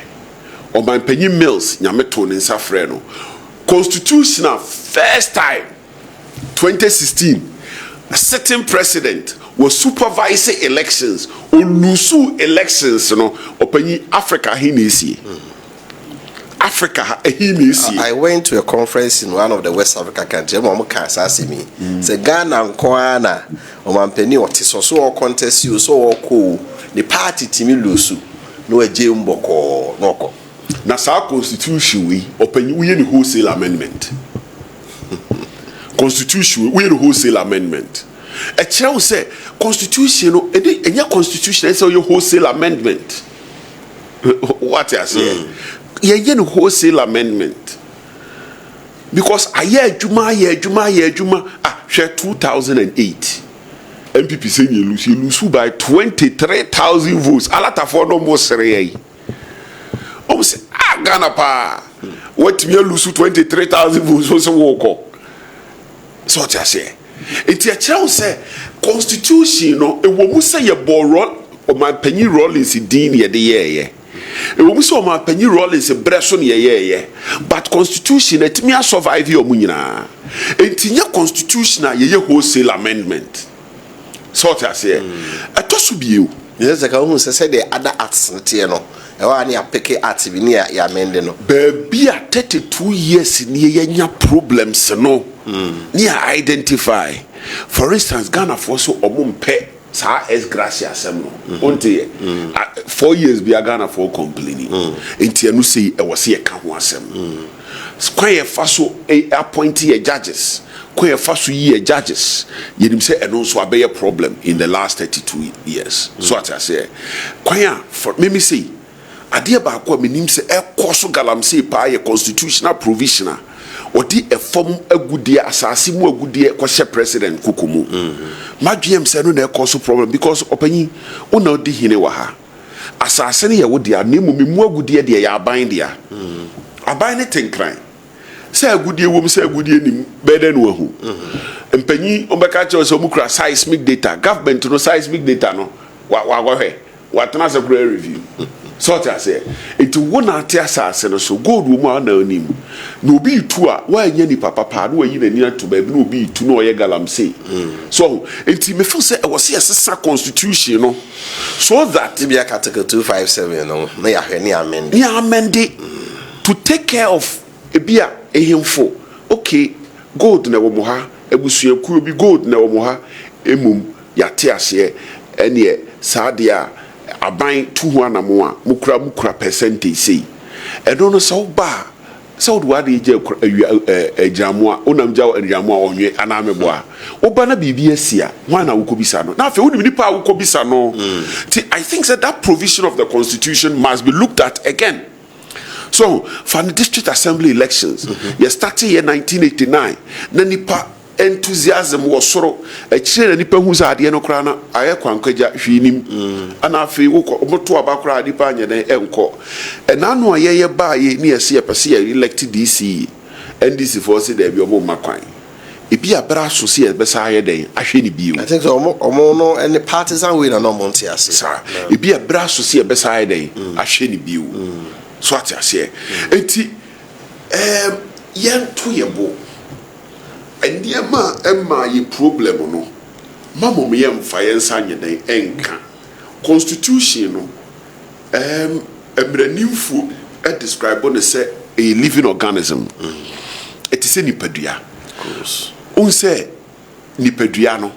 o man panyi Mills nyame to ne nsa frɛ no constitutional first time 2016 a certain president was supervising elections o lusu elections no opanyi Africa hinesi Africa I went to a conference in one of the West Africa countries. Mama can say me. Say Ghana nkoana o mampeni otiso so contest you so cool. The party timi lusu no eje mboko noko. Na sa constitution we open we the wholesale amendment. Constitution we the wholesale amendment. A chair say constitution no enya constitution say your wholesale amendment. What I say? Ye no wholesale amendment because aye adwuma 2008 NPP say you lose by 23,000 votes alata for no more say Ghana pa. What me lose 23,000 votes so walk. So I say. It's a chance say constitution no e wo mu say ye borrow o man penny rollins din ye de ye. E wo mu say o man penny rollins breso ne ye. But constitution et me survive your mu nyina. Entinya constitution a ye wholesale amendment. So I say. E to so bi o. Yes, I can say the other acts no. E wa na pick art bi ne ya amend no. Baby a 32 years ni ye nya problems no. Near identify. For instance, Ghana for so omumpe sa es gracias no. 4 years be Ghana for complaining. Enti anu say e was here ka ho asem. Square faso appointee judges. Quite faso ye judges. Yenim say eno so abeye problem in the last 32 years. So what I say. Quite for me say ade ba kwa menim say e koso galamsey pa ye constitutional provisional. Odi a form agudie asase mu agudie kwahye president kukumu madwem se no na cause problem because opanyi una odi hine wa ha asase ne ye wodi anemu memu agudie de ya aban dia aban ne tenkran se agudie wom se agudie nim beden wo hu empanyi ombeka che so mukra seismic data government no seismic data no wa hwe wa tena se review so I say it won ati asase no so gold wo mu na onim no bi tu a wa anya ni papa pa no yi na ni to ba bi no bi tu no ye galamsey so it me feel say e was a constitution no so that be a article 257 no na ya hwe ni amend to take care of e bia ehemfo okay gold na wo mu ha ebusuaku bi gold na wo mu ha emum ya te ase ene sadia aban 200 na mo a mukra percentage sei eno no so ba so do ade je ejamo a onam jaw ejamo a onwe anamebo a oba na bibia sia ho na wukobisa no na afi woni nipa wukobisa no I think that provision of the constitution must be looked at again. So for the district assembly elections you started in 1989 na nipa enthusiasm was soro a chire nipa hu za ade no kra na aye kwankagya hwinim ana afi woto abakra nipa anya den enko na no aye ba ye ne yesi pese ye elect DC NDC for say there be omo makwan e bi abra so se be sa aye den ahwe ni bio I think so omo no any partisan way na no monte ase sa e bi abra so se be sa aye den ahwe ni bio so ati ase enti yen to ye bo and emma ye problem no mama me yem fa yensa nyeden enka constitution no emranimfu describe on say a living organism it is nipadua on say nipadua no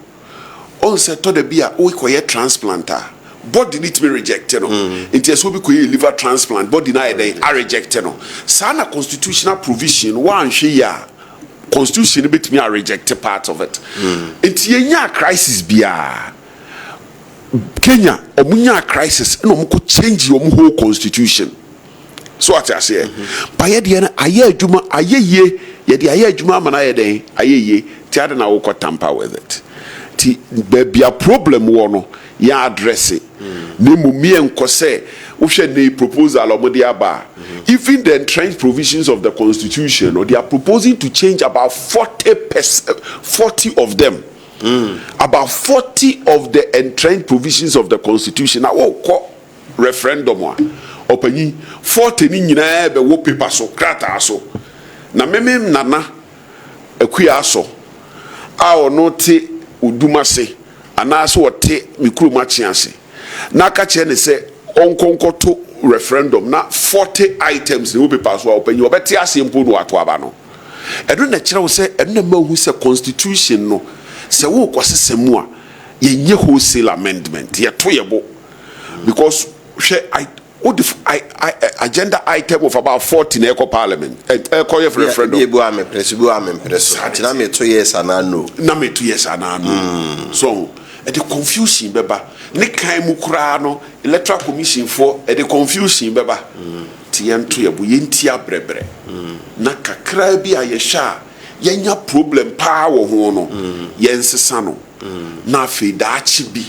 on say to the bia we koye transplanter body need to be rejected no it is so be koye liver transplant body na dey are rejected no sana constitutional provision one hwe ya constitution bit me a reject part of it. It's a crisis bia Kenya omunya crisis no mo change your whole constitution. So what I say by ye na aye adwuma aye ye de aye adwuma mana ye den aye ye ti ade na wo ko tamper with it. Ti be a problem wo no ya address it. Ne mo mi enko say wo hwe ne proposal omode aba even the entrenched provisions of the constitution or they are proposing to change about 40 of them about 40 of the entrenched provisions of the constitution now what referendum opanyi 40 ni nyina be wo paper so krata so na memem nana akua so a ono te udumase anaso wote mikuru machiase na ka che ne se onkonkoto referendum na 40 items they will be passed open you better asempo no ato aba no edo na kire wo se edo na mahu se constitution no se wo kwasesemu a yenye wholesale amendment ye to yebo because agenda item of about 40 in eco parliament eco referendum ebu amempreso tina me 2 years ana no na me 2 years ana no so the confusion beba ne kan mu kura no electoral commission for the confusion beba ti ento ye bu yenti abrebre na kakra bi ayesha yenya problem pa wo ho no yensesa no na afi da achi bi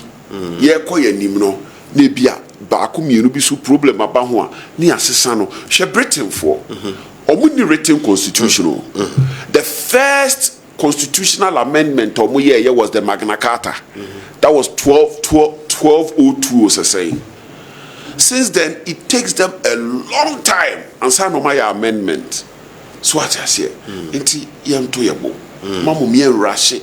ye koyanim no na bia baako mmienu bi so problem aba ho a ne asesa no hwɛ Britain for omu ni written constitution. The first constitutional amendment omu ye was the Magna Carta. That was 1202 or saying. Since then it takes them a long time and say no my amendment. So what I say enti yento yebo mamu mi enrush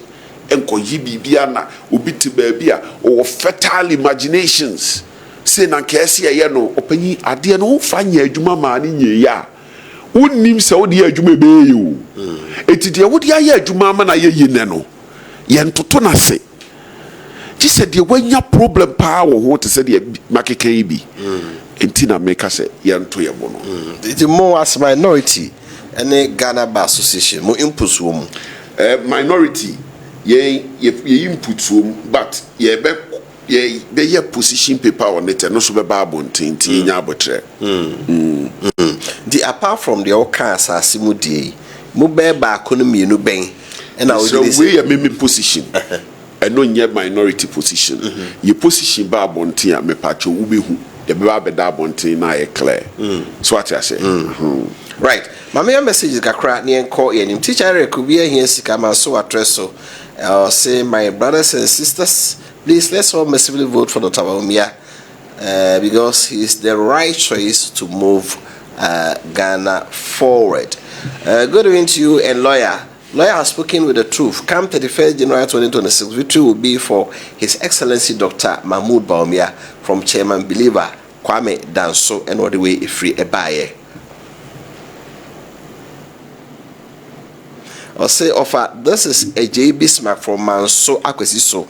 enko yi bibia na obi te baabi a o fertile imaginations say na kese ye no opanyi ade no fa nya adwuma ma ne nye ya wonnim se wo de adwuma be ye o etide wo de aye adwuma ma na ye ne no ye ntoto na se ji se de wanya problem pa wo ho te se de makeka yi bi enti na make say ye nto ye bo no the more as minority any Ghana Bar Association mo inputs wo mu minority ye input wo but ye be ye position paper on it no so be babon tinti nya abotre the apart from the oka asase mu die mo be ba economy no ben and I so we a me position and no nye minority position ye position babon tin a me pacho wo be hu ye be ba da abontin na ye clear so what I say right mama message kakra ne enko ye nim teacher rekubia here sika man so atreso say my brothers and sisters, please let's all massively vote for Dr. Bawumia because he is the right choice to move Ghana forward. Good evening to you and lawyer. Lawyer has spoken with the truth. Come 31st January 2026, victory will be for His Excellency Dr. Mahmoud Bawumia from Chairman Believer Kwame Danso and all the way free Ebaye. Or say offer this is a JB Smack from Manso Akwesiso.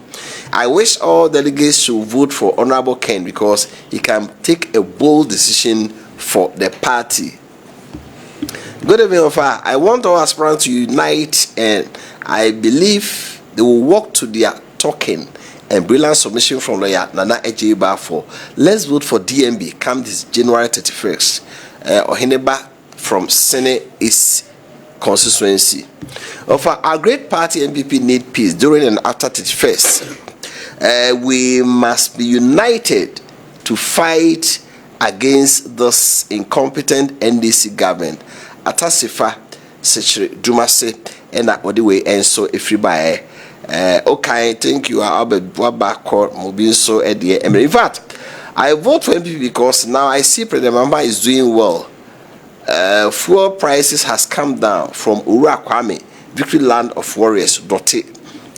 I wish all delegates should vote for Honorable Ken because he can take a bold decision for the party. Good evening, offer. I want all aspirants to unite and I believe they will work to their token and brilliant submission from lawyer Nana Ejeba for let's vote for DMB come this January 31st. Ohineba from Senate is constituency. Of our great party NPP need peace during and after 31st. We must be united to fight against this incompetent NDC government. Atasifa Sechre Dumase and that what the way and so if you buy okay, thank you. I'll be moving so at the end. In fact, I vote for NPP because now I see President Mamba is doing well. Fuel prices has come down from Ura Kwame, Victory Land of Warriors, Dotte,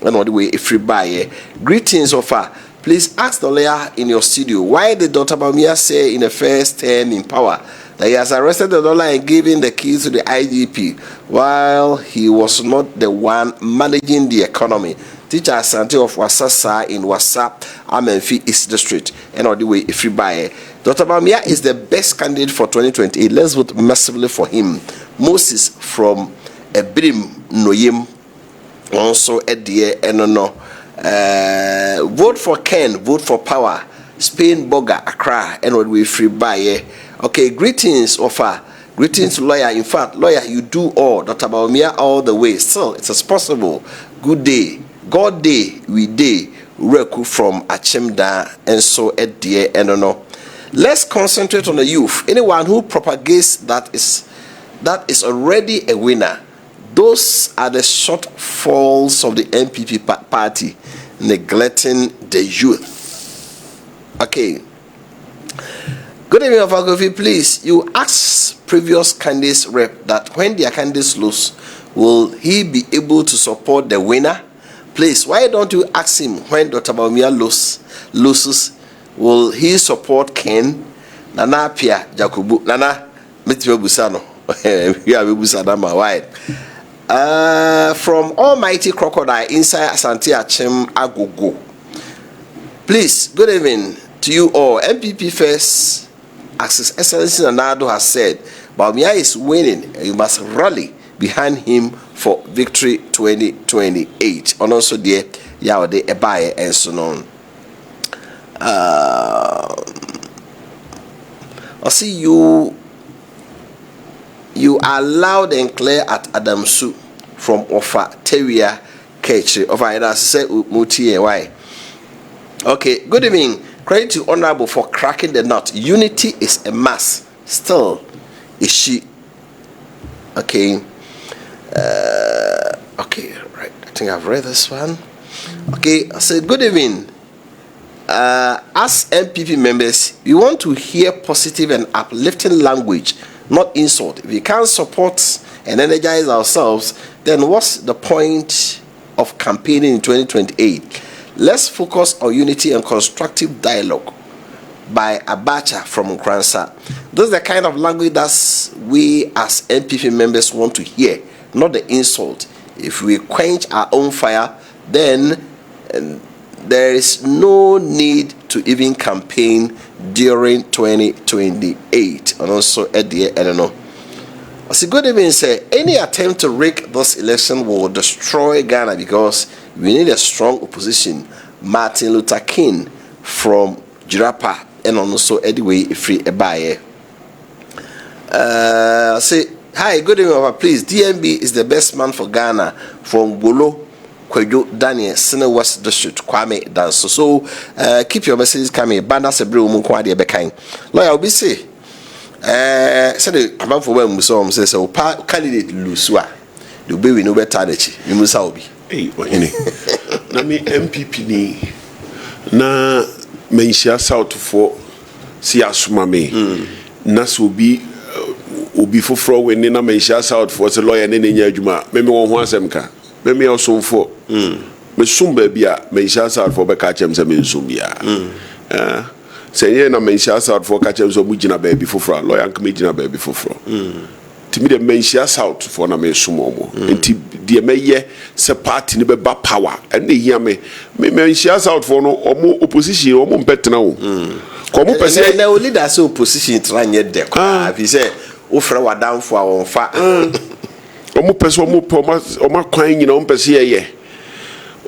and all the way if you buy greetings of her. Please ask the lawyer in your studio why did Dr. Bawumia say in the first term in power that he has arrested the dollar and given the keys to the IGP while he was not the one managing the economy. Teacher Asante of Wasasa in Wasa, Amenfi East District, and all the way if you buy Dr. Bawumia is the best candidate for 2028. Let's vote massively for him. Moses from Ebrim Noyim, also Edie Enono. Vote for Ken, vote for power. Spain Boga Accra, and what we free buy. Okay, greetings, offer. Greetings, lawyer. In fact, lawyer, you do all. Dr. Bawumia all the way. Still, it's as possible. Good day. God day, we day. Reku from Achimda, and so Edie Enono. Let's concentrate on the youth. Anyone who propagates that is already a winner. Those are the shortfalls of the NPP party, neglecting the youth. Okay. Good evening, Afagofi. Please, you ask previous candidates rep that when their candidates lose, will he be able to support the winner? Please, why don't you ask him when Dr. Bawumia loses? Will he support Ken? Nana Pia Jakubu Nana Mitwe Busano. We have Busana my wife. From Almighty Crocodile inside Asante Achem Agogo. Please, good evening to you all. MPP first, as His Excellency Nanado has said, Bawumia is winning and you must rally behind him for victory 2028. And also there, Yawade Ebaye and so on. I see you are loud and clear at Adamsu from Ofa Teria Ketche. Ofa Ida say Muti and why. Okay, good evening. Credit to Honorable for cracking the nut. Unity is a must. Still, is she? Okay. Okay, right. I think I've read this one. Okay, I said, good evening. As NPP members, we want to hear positive and uplifting language, not insult. If we can't support and energize ourselves, then what's the point of campaigning in 2028? Let's focus on unity and constructive dialogue. By Abacha from Kransa. This is the kind of language that we as NPP members want to hear, not the insult. If we quench our own fire, then there is no need to even campaign during 2028. And also at the end, I don't know. As a good evening, say any attempt to rig this election will destroy Ghana because we need a strong opposition. Martin Luther King from Jirapa and also anyway free a buyer. Say hi, good evening, please. DMB is the best man for Ghana from Bolo. Kwejo Daniel, Senior West District, Kwame Dance. So, keep your messages coming. Banda Sebru Munkwadi Bekain. Lawyer, I'll be say, said about for when Musom says, so, candidate Lusua, the baby no better than you must be. Hey, what any? Na me MPP ni na menshia South for si asuma me. Na so bi obi foforo we ni na menshia South for se lawyer ne nya adwuma. Me won ho asem ka. Me also for me sumba bia menshia South for be ka chem se me sumbia. Se ye na menshia South for ka chem so mu gina ba bi foforo lawyer nka me gina ba bi foforo. Timi de menshia South for na me sumo mo. Enti de meye se party ni be ba power and dey hear me menshia South for no omo opposition omo mpetena o. Ko mo pese na leader so opposition tranye de ko. Abi say o fra wadanfo a won fa. Omo pese omo kwan nyina omo pese ye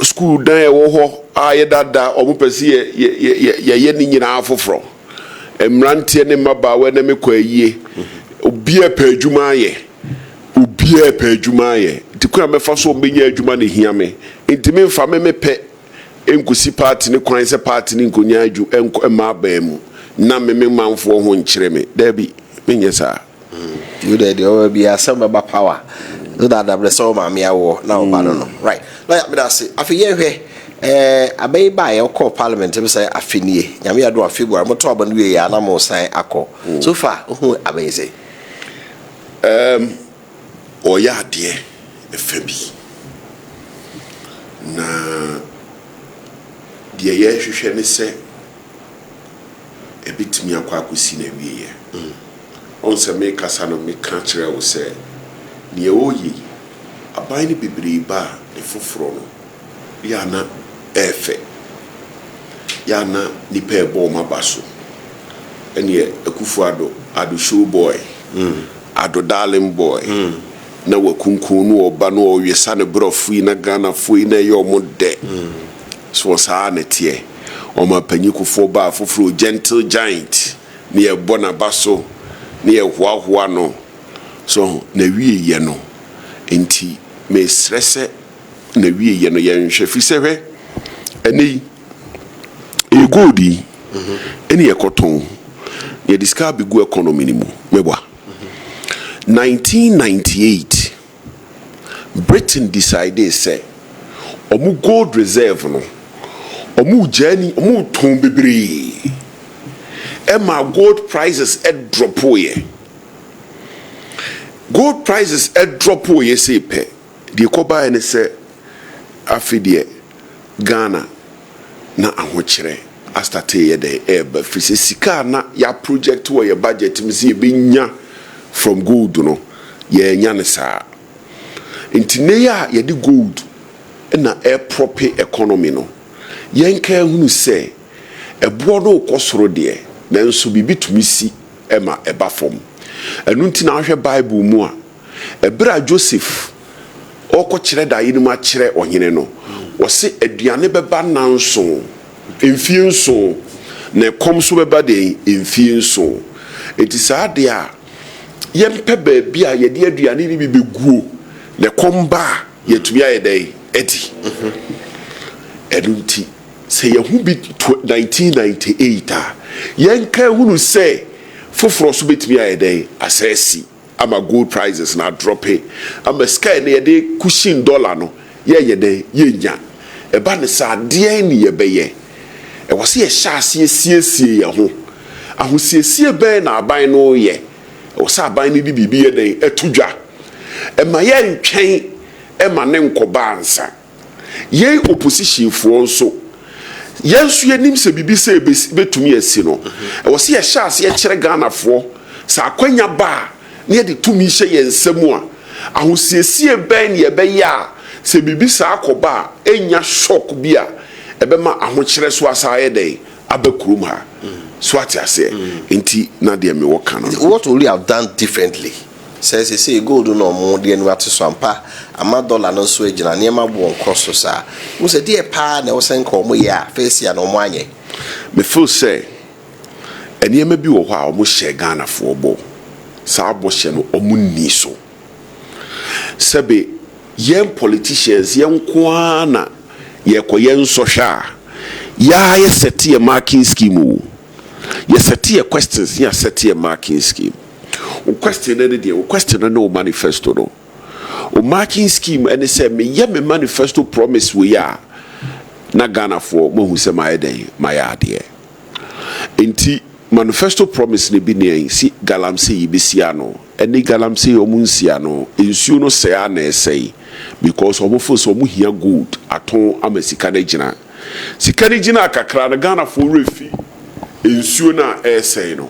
school dan e wo ho aye dada omo pese ye ni nyina afoforo. Emrante ne maba we na me kwa yie. Obi e pa adwuma ye. Obi e pa adwuma ye. Tikura me fa so mbenya adwuma ne hia me. Ntimi mfa me pe enkusi party ne kwan se party ne nkonya adwu enko ma ba mu. Na me manfo ho nkyere me. Da bi menye sa. You there will be a some power. Do that the so ma me awo na o ba no. Right. Like me that say afiye hwe abey ba ye call parliament be say afinie. Nyame ado afebruary mo to abanu ye ya na mo san akọ. So far who abey say oya de efabi na de ye hwehwe ne se ebitimi akwa akosi na wiye on se me kasa no me ka kire wo se ne oyi aban ne bibiri ba e foforo no ya na efe ya na nipa ebo mabaso ene Akufo-Addo Addo show boy Addo darling boy na wakunkun no oba no oyesa ne brofu na Ghana fo na ye omo de so sa na tie o ma panyikufo ba foforo gentle giant ne ye bona baso ne ye hoahoa no so na wie ye no enti me stresse na wie ye no ye nhwe fi se hwe eni e godi eni ye koton ye describe go economy ni mu mebwa 1998 Britain decided say omu gold reserve no omu jani omu ton bebre ema gold prices drop oye gold prices drop oye say pe de ko ba ne say afidie Ghana na ahokyere astate ye de eba frisi sika na ya project wo ye budget mi se be nya from gold no ye nya ne sa intine ya ye di gold na proper economy no yen ka hunu se ebo no kosoro de na nso bibi tumi si ema eba fom enu nti na ahwe bible mu a ebra Joseph oko kire da yinu ma kire ohene no wo se aduane beba nanso emfie nso na kom so beba de emfie nso eti sa de a yempe ba bia ye de aduane ni bi beguo na kom ba yetumi aye dai edi enu nti say yahu bi 1998 yenka hunu say foforo so betimi ayede asesi ama gold prices na drop ama sky na yede cushion dollar no yede yenya eba ne sa de ni yebeye e wose ye hyase siesie ye ho ahosiesie ben na aban no ye wose aban ni bibi yede etudwa e ma ye ntwen e ma ne nkoba ansa ye opposition fo nso yensu yenim se bibi se betumi asi no e wose ye hyase ye kire Ghana fo sa akwanya ba ne de tumi hye yensemu a ahosiesie ben ye be ya se bibi sa akoba enya shock bia ebema ahokyere so asaye dey abekurum ha so atiase enti na de me wo kan no. What would you have done differently? Says say gold no mo de anu ate so ampa ama dollar no so agina ne ma bo nkoso sa wo se de pa na wo sen ko mo ya face ya no mo anye me feel say eni ema bi wo ho a mo hye Ghana fo bo sa bo hye no omunni so sebe yen politicians yen kwana ye koyen sohwa ya ye set ye marking scheme ye set ye questions ye set ye marking scheme o question na de o question na o manifesto no o marking scheme and say me ye me manifesto promise we ya na Ghana for mo hu se my dey my ade enti manifesto promise ne bi ne si galamsey yibisia no eni galamsey omunsia no ensuo no se a na sei because omo fo so omo hia gold aton amasika na gina sika na gina akakra na Ghana for refi ensuo na sei no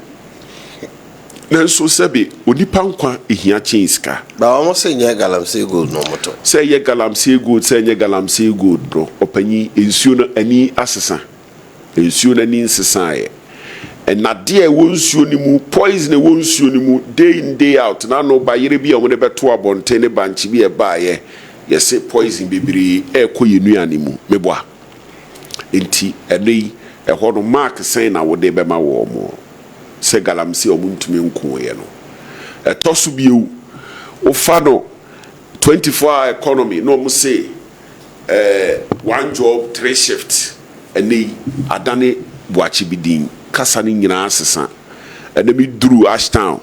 na so sebe onipa nkwa ehia chinska ba omo se nya galamsey gold no moto se ye galamsey gold se nya galamsey gold bro opanyi ensuo no ani asesa ensuo na ni nsesa ye and na there wonsuo ni mu poison e wonsuo ni mu day in day out na no ba yere bi a wo ne beto abonte ne banchi bi e ba ye say poison bibiri e koye nuane mu meboa enti enei e ho no mark sen na wo de be ma wo mo se galamsey o muntumi nko ye no e tosu bi ewu o fa no 24-hour economy no mo say one job 3 shift enei adane buachi bidin kasa ni nyina asesa ene mi duru Ashtown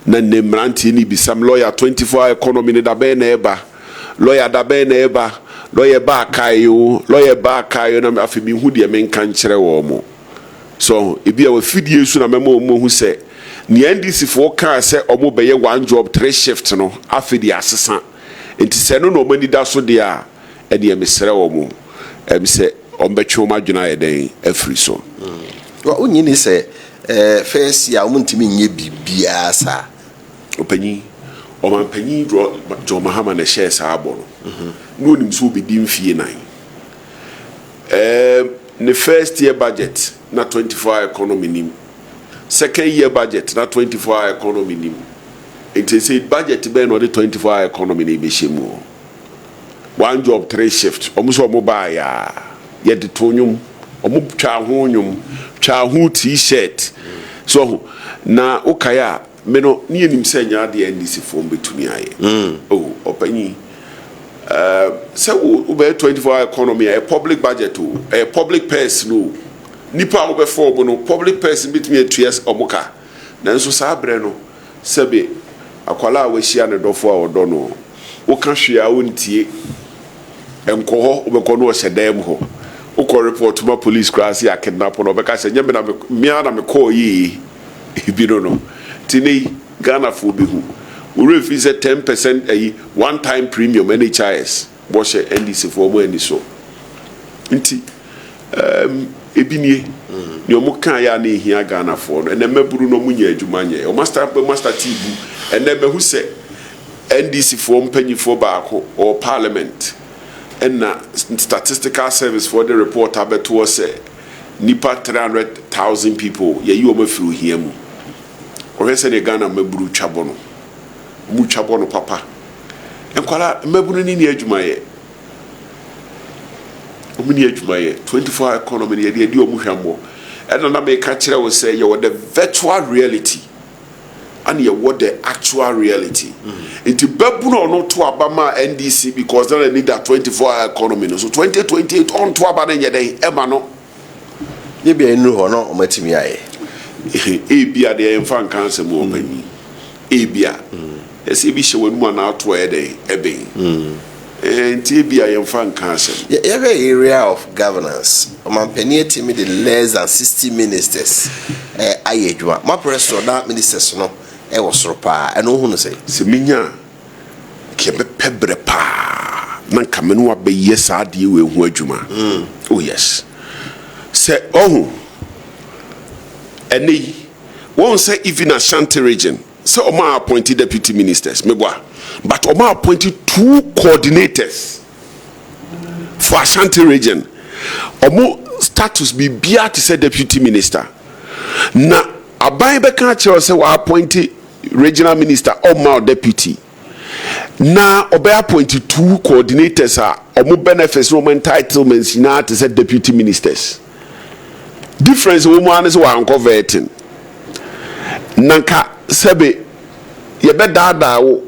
na nemranti ni bisam lawyer 24-hour economy ne da be na eba lawyer da be na eba lawyer ba kayo na afi mi hu de me nkan kire wo mo so ebi a wafidie su na memo mo hu se ni NDC fo kan se omo be ye one job 3 shift no afi de asesa enti se no no mani da so de a e de mesere wo mo em se ombetwe ma dwuna ye den afri so wa unyini se face ya untimi nye bibia sa opanyi o man panyi jo mahama na share sa abo no nim so be dim fie nan the first year budget na 24-hour economy nim second year budget na 24-hour economy nim it is a budget be no the 24-hour economy na be shemu one job 3 shift omuso mo ba ya ye de tonyum omo twa ho nyum twa ho t-shirt so na okaya me no ne enim se nya de NDC form betumi aye oh opanyi so we be 24-hour economy a public budget a public purse no nipa wo be form no public purse betumi atuas omoka na nso sa abre no sebe akwala a wahia ne dofo a odo no wo ka hwe a wontie enko wo be ko no o hyedam ho uko report ma police class ya kidnap no be ka se nyame na me call yi ibino no tini Ghana for be hu we refuse 10% a one time premium NHIS bo she NDC for mo ani so nti ebinie ni omo kan ya na ehia Ghana for no na maburu no munya adwuma nye o master tibu ene mehu se NDC for mpanyi for baako or parliament and statistical service for the report abeto say nipa 300,000 people ye you omafuru hia mu o hese ne Ghana maburu twabo no mu twabo no papa enkwala maburu ni adwuma ye omini adwuma ye 24-hour economy ye de omu hwambo and na me ka kire wo say ye the virtual reality and you what the actual reality. Into Bebuno no to Abama NDC because they need that 24-hour economy. So 2028 on to Abana yede emano. Ye be enu ho no omatimi aye. Ebia de emfa nkanse mo opani. Ebia. Ese bi hye wanu na ato ede ebe. Ebia emfa nkanse. Every area of governance, omampani timi the less than 60 ministers aye adwuma. My president that ministers no e wo soro pa eno hu no say. Se minya ke be pebre pa. Na kamenu wa be yesa de we hu adwuma. Oh yes. Say oh ene won't say even Ashanti region. So Oma appointed deputy ministers, but Oma appointed 2 coordinators for Ashanti region. Omo status be bia to say deputy minister. Na aban be kan che say wa appointed regional minister Oma deputy. Na obe appointed 2 coordinators omo benefits no entitlements na to say deputy ministers. Difference woman is wa converting. Nanka sebe ye be dada wo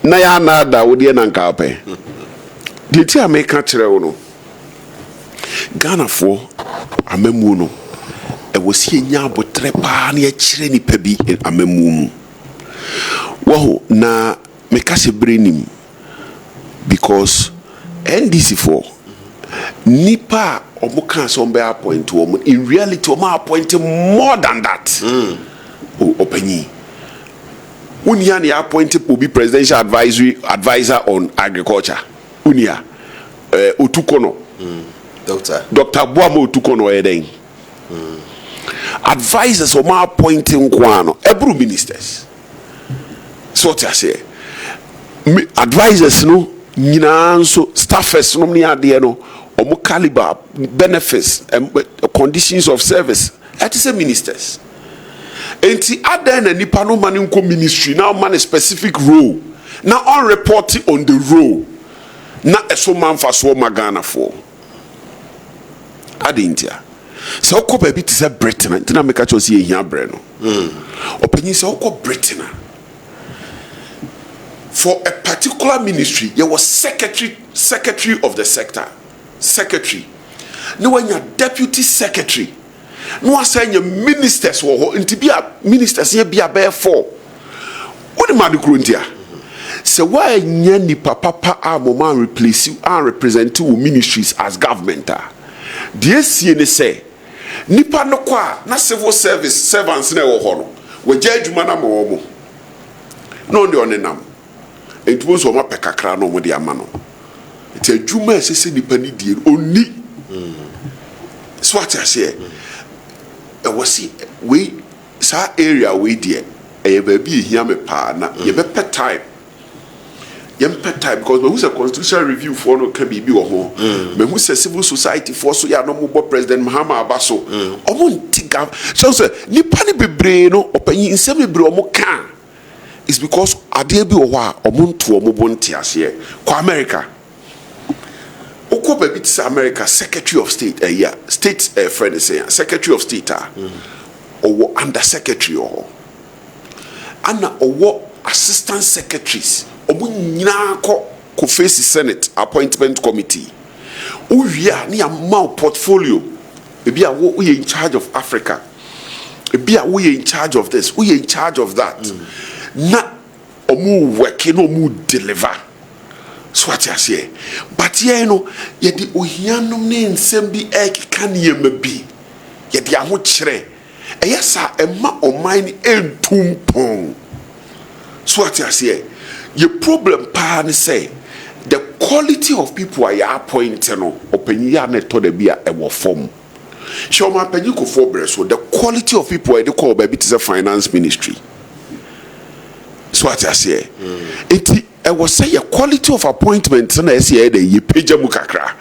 na ya na da wo de nanka pe de ti ameka kire wo no Ghana fo amemu no e wo sie nya abotre pa na ye kire ni pa bi amemu mu wo na meka se brenim because NDC for nipa omuka so be appoint wo in reality o ma appoint more than that. Openi Unia ni appointed to be presidential advisor on agriculture. Unia Otukono. Dr. Buamo Otukono eden. Advisors o ma appointing kwano every ministers. So what I say advisors no nyina so staffers no ni ade no omo caliber benefits and conditions of service that is a ministers. Enti ada na nipa no man nko ministry now man a specific role now on reporting on the role na eso man fa so magana for adintia so ko ba bi ti say Britain ntina make a chose ye hia bre no opinion say ko Britain for a particular ministry there was secretary of the sector no when your deputy secretary no assign your ministers wo nti bia ministers ye bia be for what the mad gruntia say why nya ni papa man replace you and represent you ministries as government the sie ne say nipa no kwa na civil service servants na wo ho no we gya adwuma na ma wo mo no de onenam entumo so ma pekakra no mo de ama no ti adwuma esese nipa ni die oni so what I say was we sa area we dear a baby here me pa na ye be pet time because we who's a constitutional review for no can be ho me who say civil society for so ya no mo president Mahama Abaso omo ntiga so say nipa ni bebre no opanyi nsem bebre omo kan is because ade bi wo a omo nto omo bo ntiase kwa America Okoba bit America Secretary of State state friend say Secretary of State or under secretary or assistant secretaries obu nyina ko face Senate appointment committee uwia ni amount portfolio ebi a wo in charge of Africa ebi a wo in charge of this we in charge of that na omu working omu deliver. So what I say, but ye no, ye di ohianom ne nsem bi ekeka ne yemabi. Ye di aho kire. Eyesa ema oman entumpon. So what I say, ye problem pa ne say the quality of people are appointed no opanyi ya na to da bia e wo form. Show ma panyi ko for bre so the quality of people they call baby to the finance ministry. So what I say, I was say a quality of appointment na say ye page mu kakra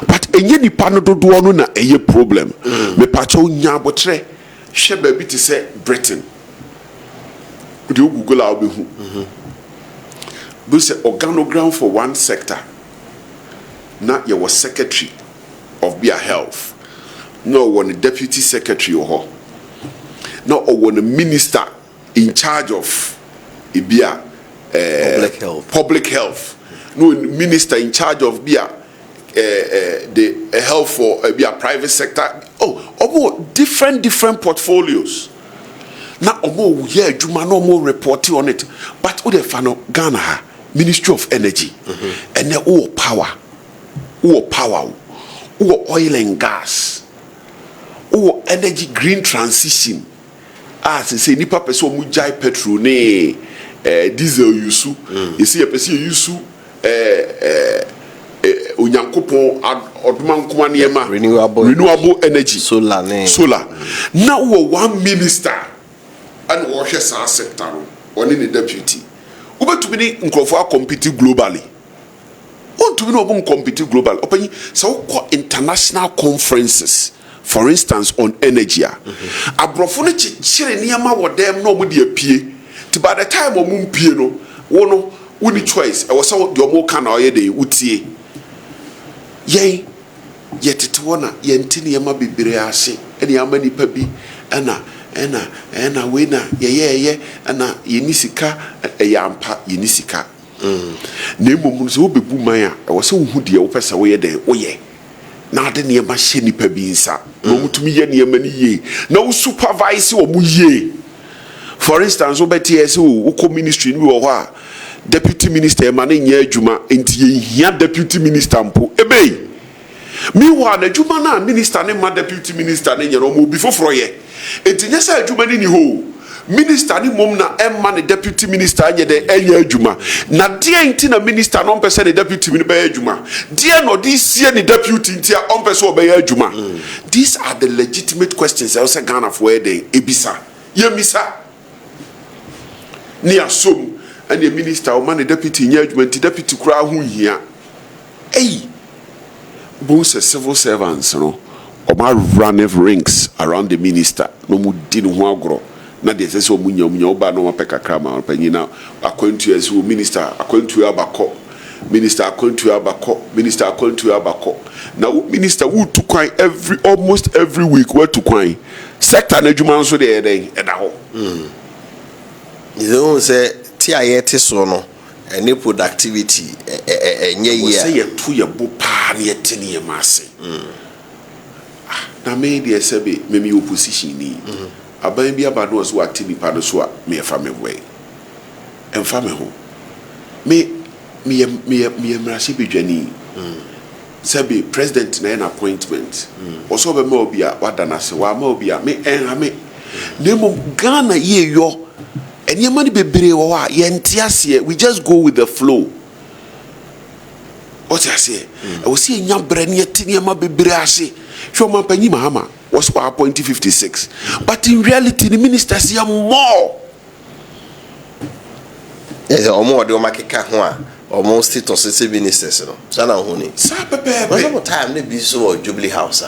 but enye nipa no dodo no na eye problem me pa cho nya botre hwe ba bi ti say Britain udi Google a obehu do say organogram for one sector na ye was secretary of Bia Health no one deputy secretary ho no one minister in charge of ibia public health. No minister in charge of the health for private sector. Oh, different portfolios. Now, yeah, Juma no more reporting on it. But what if Ghana Ministry of Energy and then power, oil and gas, energy green transition. As I say, nipa person mujai petrol ne diesel use. You see a person use unyankopon odman kuma niema renewable energy solar. Now one minister and wash sa sector one the deputy. Ube to be nkrofo compete globally. Want to be no compete global. Open so international conferences. For instance, on energy. Abrofo ne chire niama wo dem no mo de apie. Ti by the time o mu pie no, wo no woni choice. E wo so de o mo ka na o ye de utie. Yen yetete wona yenti niama bibire ase. E niama nipa bi na we na ye na yenisika yampa yenisika. Na emom so obebu man a e wo so hu de wo pese wo ye de wo ye. Na de niema hye nipa bi nsa no mutumi ye niema ni ye na wo supervise wo mu ye. For instance, wo betie se wo ministry ni wo ho a deputy minister ma na nya adwuma enti ye hia deputy minister mpo ebe mi wa na adwuma na minister ne ma deputy minister ne nya no mo bi foforo ye enti nya sa adwuma ni ho minister ni mom na emma ne deputy minister anya de enya adwuma na de enti na minister no mpese ne deputy ni be adwuma de no de sie ne deputy enti a mpese obe adwuma. These are the legitimate questions I say Ghana for dey ebisa ye misa ni asom and the minister o man the deputy nya adwuma enti deputy kura ho hia both civil servants no o ma run rings around the minister no mu di no ho agro na de say so munya oba no mapeka krama panyina akwantu as minister akwantu abakọ minister akwantu abakọ na minister who to kwan almost every week where to kwan sector na adwuma nso de eden eda ho you don't say TIT so no any productivity enye ye say ye to ye bo pa na ye tene ye mase na me de sebe me opposition ni aban bi abado so atini pa do so a me fa me boy emfa me ho me mrase bedwani sabi president na an appointment also be ma obi a wada na se wa ma obi a me enha me nemo Ghana ye yo eniema ni bebre wo a ye ntiase we just go with the flow. What I say I will see nya bre ne eniema bebre ase hwe ma panyi mahama was for appointing 56 but in reality the ministers here more omo de o makeka ho a almost status say ministers no sana ho ni sa pepe no time ne bi so Jubilee House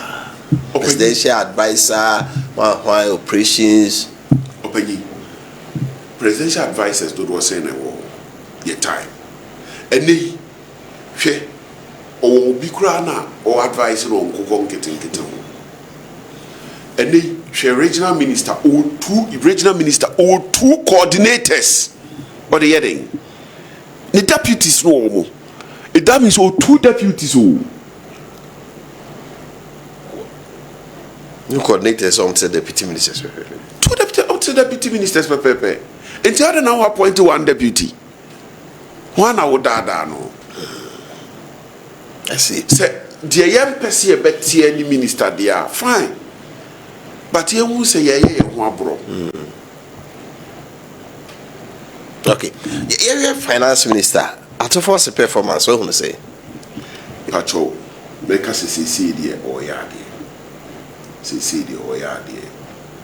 presidential advisor why operations openyi presidential advisors do was saying your time eni hwe o bi kura na o advice no nkoko nkete ho eni hwe regional minister or two coordinators or the heading the deputies no that means two deputies you coordinators on the deputy ministers two deputy ministers pepe and the other now appoint one deputy one I would no I see say the young person a better any minister they are fine but you won't say yeah bro. Okay, area finance minister at a force performance what you say pacho make us see the oya there see the oya there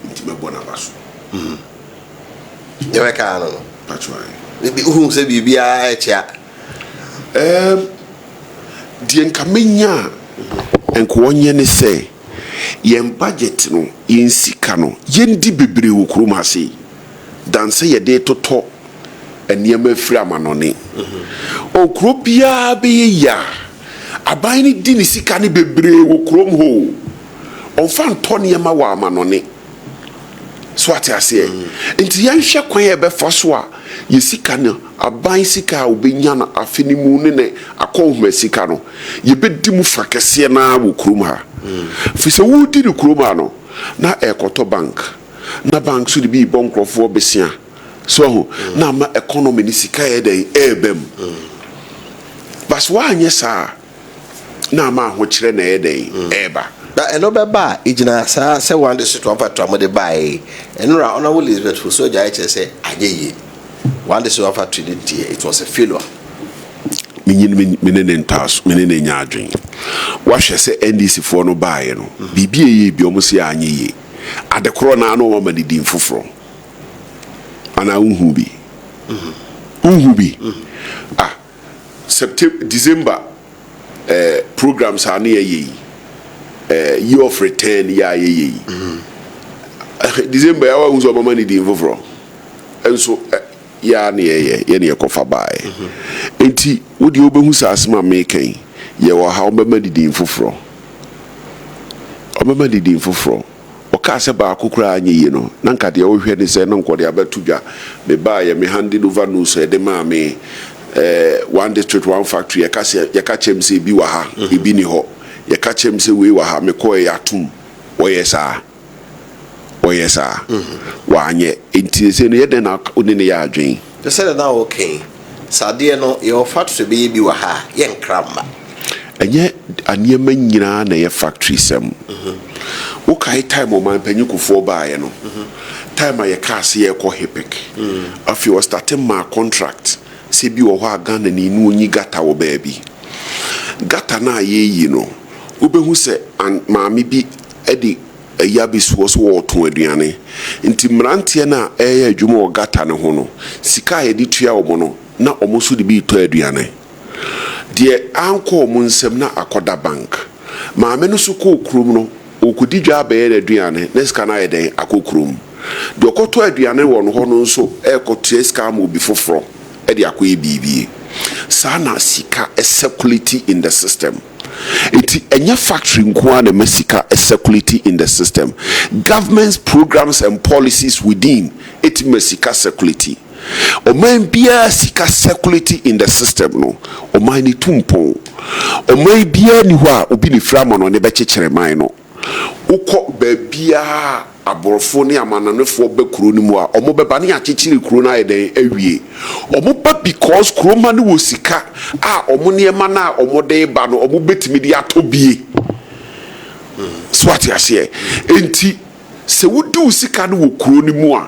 intime bona baso you make no pacho maybe who say bibia echa die nkamenya enko onye ne say yen budget no yen sika no yen di bebre wo krom ase dan say ye de toto eniema firi amanone okro bia be ya aban ni di ni sika ni bebre wo krom ho onfa nto niema wa amanone so ate ase enti yan hwe kwan e be fa so a ye sika no aban sika obenya na afenimu ne akonhuma sika no ye bedi mu fakese na wo kurum ha fi se wo di ne kurum ha no na ekoto bank na bank so de bi bonkrofo besia so ho na ma economy ni sika e den ebem bas wa anye sa na ma ho kire na e den eba na eno beba igina sa se one de to afa to amode bai enura ona will Elizabeth for so jai che say ageye one de so afa to it was a failure menene ntas menene nyaadwen wahwe se NDC fo no baaye no bibie ye bi omo se anye ye adekoro na no ma didi mfoforo ana unhu bi September December programs are near ye year of return ya ye December ya wa unzo mama didi mfoforo enso ya ne ye ne kofa bae enti wodi obehu sasema meken ye wo ha obema didi mfoforo oka se ba akukura anye ye no na nka de wo hwe ne se no nkode abatudwa me ba ye me handed over no so de ma me one district one factory ye ka chem se bi wa ha ebi ni ho ye ka chem se we wa ha me ko ye atum oyesa wa anye enti se no ye de na oni ne ya adwen they said now okay sadie no your factory be bi wa ha ye nkrama enye aniema nyina na ye factory sem wo kai time o man panyikufo baaye no time a ye case ye ko hepek afi was starting my contract se bi wo ho agana ni nu onyi gata wo baabi gata na ye yi no obehu se maami bi edi ayabiso so wo to aduane nti mrantie na eye adwuma wo gata ne ho no sika ye di tua wo no na omo so de bi to aduane de anko omo nsem na akoda bank maame no so ko krum no okudi dwa ba ye aduane na sika na ye den akokrum de okoto aduane wo no ho no nso ekoto sika ma obi foforo e de akoye bibie sana sika circulate in the system. It enya factory nko na mesika circulate in the system. Government's programs and policies within it mesika circulate. Oman bia sika circulate in the system no. Oman ni tumpo. Oman bia ni hwa obi ni frama no ne be chekere man no. Ukọ bebia aborofo ne amananefo be kuro ni mu a omo beba ne akekire kuro na eden awie omo ba because kuro ma ne wo sika a omo ne ma na omo de ba no omo betimi de atobie swati ase enti se wudi sika ne wo kuro ni mu a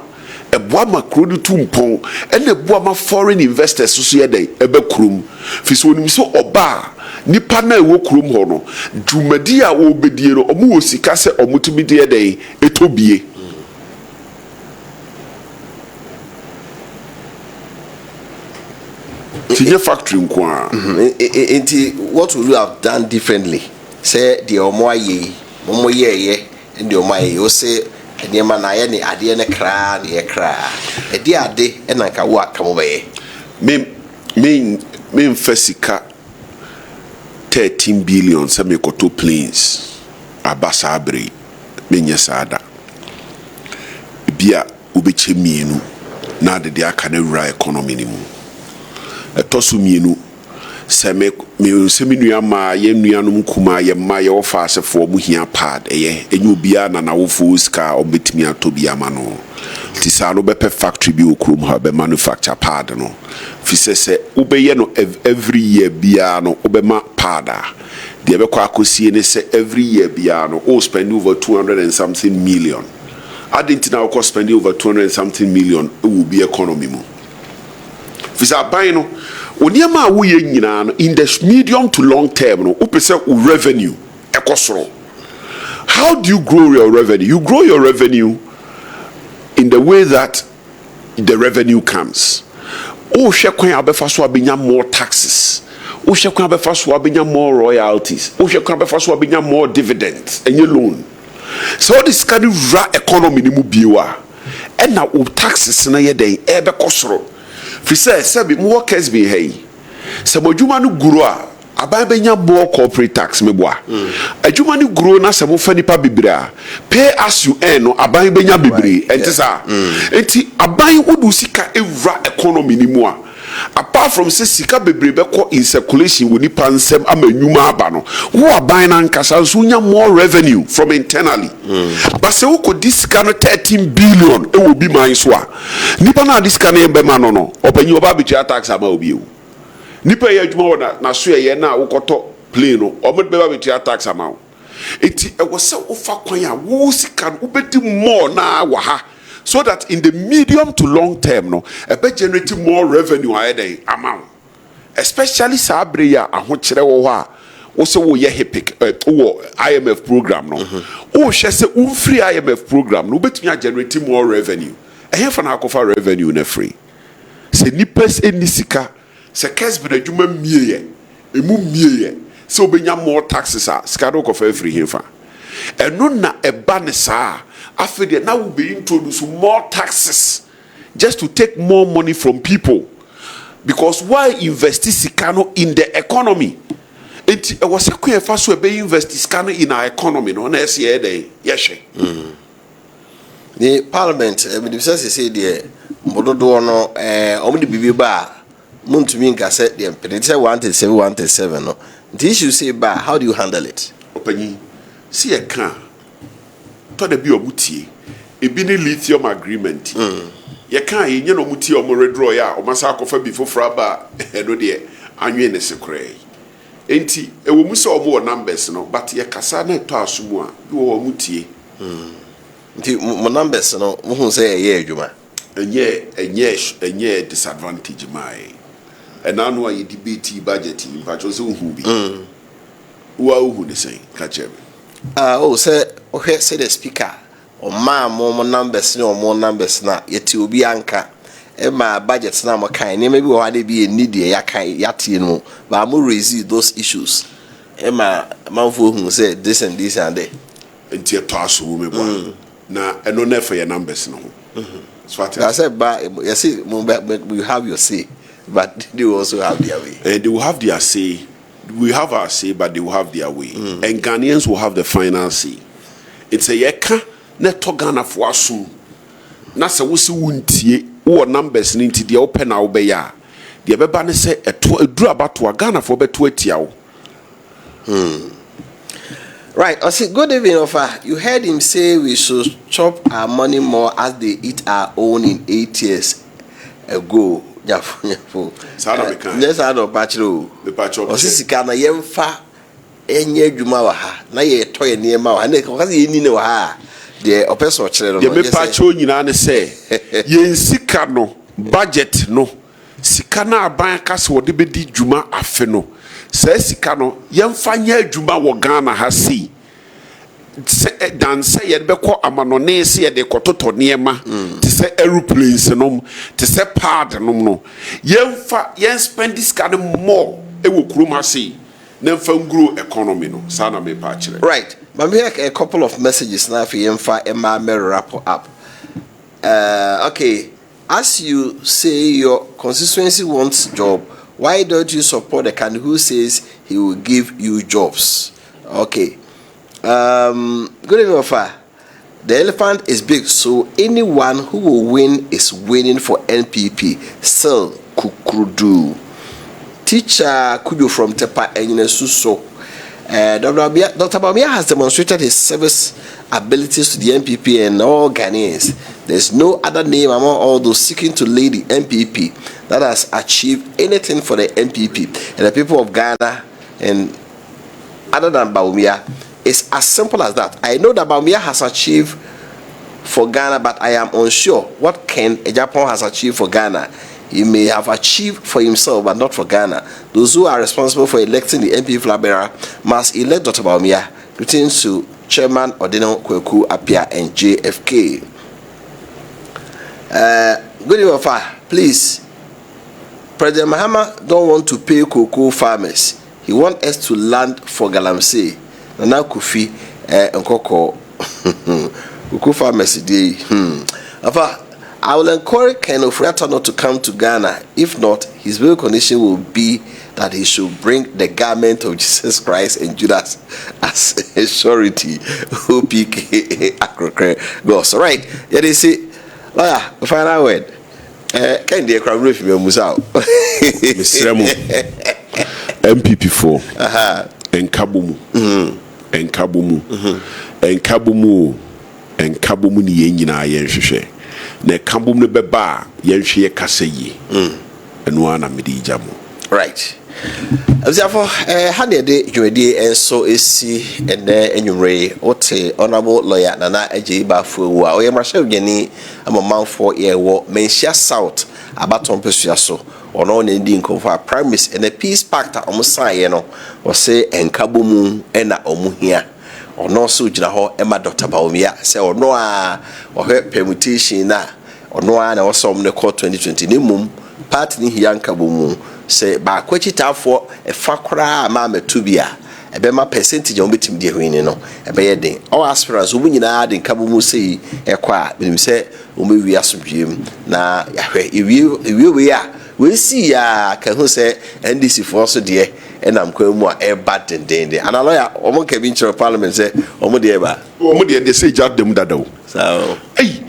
eboa ma kuro ni tumpon ene eboa ma foreign investors so ye den ebe kurom fi so onim so oba nipa na ewo kurom ho no dwumadi a wo bedie no omo wo sika se omo tumi de den etobie tinye factory nko a enti what would you have done differently say the omo aye omo ye and the omo aye o say eniema na ye ni ade ne kra ne ye kra edi ade e na nka wo akamo be me mfasika 13 billion se me koto planes abasa abre menye sada bia obeche mienu na de aka na wura economy ni mu etoso mienu se me nua ma ye nuanom kuma ye ma ye ofa asefo mu hia pad enye obia na wo fuska obetimi atobi ama no ti sa no be factory bi okrum ha be manufacture pad no fi se ubeye no every year bia no obema pad de be kwa akosie ne se every year bia no o spend over 200 and something million adentina o spend over 200 and something million it will be economy mu fi sa ban no oniema wo ye nyina no in the medium to long term no upese revenue ekosoro. How do you grow your revenue? You grow your revenue in the way that the revenue comes. O hwekwan abefa so abenya more taxes. O hwekwan abefa so abenya more royalties. O hwekwan abefa so abenya more dividends and your loan. So this kind of economy ni mu biwa. And now taxes na ye den ebe kosoro. Fi say bi mu Kessben hey. Se modwuma no guru a aban benya more corporate tax meboa adwuma ni grow na se mo fa nipa bibira pay as you earn no aban benya bibire enti sa enti aban wodu sika evra economy ni mu a apart from say sika bibire beko in circulation woni pansem amanyuma aba no wo aban na nkasa so nya more revenue from internally but say wo ko disika no 13 billion e wo bi man so a nipa na disika no be ma no opanyi oba bitua tax ama obi e nipa ye adwuma na so ye na wokoto plane no omod be ba betua tax amount eti e wo se wo fa kwan a wo sika no bedi more na wa ha so that in the medium to long term no e be generate more revenue ahead amount especially sabre ya ahokere wo ho a wo se wo ye hepic wo IMF program no wo hwe se free IMF program no betumi generate more revenue e he fa na akofa revenue na free se nipas enisika se Kessben adwuma mieye emu mieye se obenya more taxes a skado ko fa free here fa eno na eba ne saa afede na we be introduce more taxes just to take more money from people because why invest sikano in the economy it was a kwen fa so be invest sikano in our economy no na ese ye dey yehwe the parliament me say dey mododo no omde bibi ba Muntumi nka say the impediment 137 no. The issue say ba how do you handle it? Opanyi see e kan to da bi omutie e bi ni lithium agreement. Ye kan ye no mutie o mo redraw ya o masa akofa bi fofora ba no de anwe ne sekrai. Enti e wo mu se o mo numbers no but ye kasa na to asumu a bi wo mutie. Nti mo numbers no mo hu say ye adwuma. Enye disadvantage mai. And now no you debate budget in patches who be. Who the same catch him. Say the speaker or more numbers no more numbers na yet will be anchor. My budget now my kind maybe why they be a needy yati no but I'm more raise those issues. Emma Manfo who said this and this and that. And tear toss woman. Now and no never your numbers no. I said but you see we have your say. But they will also have their way. They will have their say. We have our say, but they will have their way. And Ghanaians will have the final say. It's a yeka neto Ghana for asum. Nasa wusi wuntie wo numbers ninti dia open na obeya. Dia beba ne se edru abato Ghana for beto atia wo. Right. I say good evening, Ofa. You heard him say we should chop our money more as they eat our own in 8 years ago. Yes, I know, Pacho. The Pacho. Osisika na yemfa enye adwuma wa ha. Na ye toy niema wa. Na ko kasi yeni ne wa ha. De opeso kire no. Ye me Pacho nyina ne se. Ye sika no budget no. Sika na aban kase wo de bedi dwuma afe no. Se sika no yemfa nya adwuma wo Ghana ha si. Dan say ye be ko amanone se ye de kototo niema te se aeroplanes no te se pad no yemfa yen spend this kind more e wo kuruma say na mfa grow economy no sana me pa kire. Right, but we have a couple of messages now for yemfa emma me wrap up. Okay, as you say your constituency wants job, why don't you support the candidate who says he will give you jobs? Okay. Good evening, Ofa. The elephant is big, so anyone who will win is winning for NPP. Still, Kukrudu. Teacher Kujo from Tepa Enyenesuso. Dr. Bamia has demonstrated his service abilities to the NPP and all Ghanaians. There's no other name among all those seeking to lead the NPP that has achieved anything for the NPP and the people of Ghana and other than Bawumia. It's as simple as that. I know that Bawumia has achieved for Ghana, but I am unsure what Ken Ejapon has achieved for Ghana. He may have achieved for himself, but not for Ghana. Those who are responsible for electing the MP flag bearer must elect Dr. Bawumia. Greetings to Chairman Odino Kweku Apia and JFK. Good evening, please. President Mahama don't want to pay cocoa farmers. He wants us to land for Galamsey. Nana Kofi Nkoko Cocoa farmers day. I will encourage Ken Ofuriatta not to come to Ghana. If not, his bail condition will be that he should bring the garment of Jesus Christ and Judas as a surety. OPK Akrokre goes. All right. Yeah, they say, final word. Can they crowd with me, Musao? NPP 4 and Kabumu and Kabumu and Kabumu and Kabumu ni yengina yenhwehwe na Kabumu ne beba yenhwe kasayi eno ana medi jamu. Right. Therefore, Hanya de Jumedi and so is see and anyway, what honorable lawyer Nana Eji Bafu, or Yamasha Jenny, I'm a man for year war, Mensia South, Abaton Pesuaso, or no Indian Confa Primaries, and a peace pact almost sayeno, or say, and Kabumu and Omuhia, or no Sujinaho, Emma Dr. Baumia, say, or no, or her permutation, or no one or some the court 2020 Nimum, party Hian Kabumu. Say ba kwachita for a fakra ma metubia e be ma percentage on betim de hwini no e be yeden all aspirants wo nyina de nkabo mu sei e kwa benim se wo me wi asodwem na yahwe ewie we a we si ya ka hu se NDC for so de e nam kwa mu a e bad dendende ana lawyer o mo ka bi nchiro parliament se o mo de ba o mo de say jad dem dadaw so ei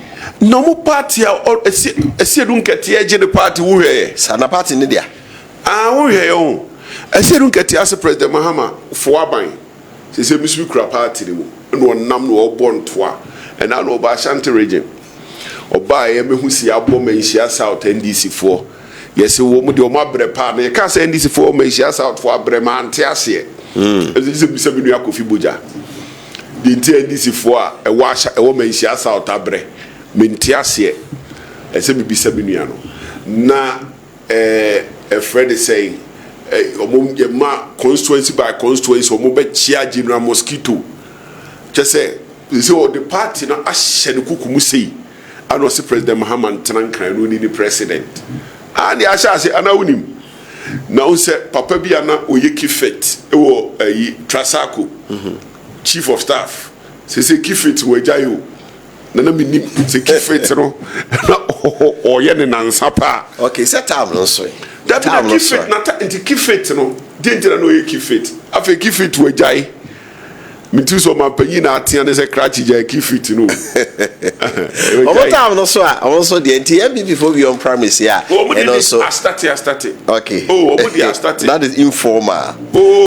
no mo party a ese dun kete eje de party wo hwe sana party ne dia wo hwe yo ese dun kete as president Mahama fo aban se misu kura party ni mo no nam no obo ntoa and na no ba Ashanti region oba ye mehu si abo manhia South NDC 4 yes wo mo de o mabre pa na ka say NDC 4 manhia South 4 abre ma ante ase ese bisa binu Akofi boja de NDC 4 a e wa e wo manhia South abre menti ase ese bisa binu ano na a friend is saying ma constituency by constituency omo be chia general mosquito just say the party na ahye ne kukumu sei ano se president Muhammad Trankan no ni president and ya sha se ana unim na on say papa bia na oyeki fit e wo Trasako chief of staff se kifit wo jayo na minim se kifit no na oye ne nansa pa okay set time no so that kifit na ta nti kifit no denjira no ye kifit afa kifit wo jai mintu so ma panyi na atia ne se cratch jai kifit no over time no so also the NPP before we on primaries here and also I started okay oh omo dey started that is informal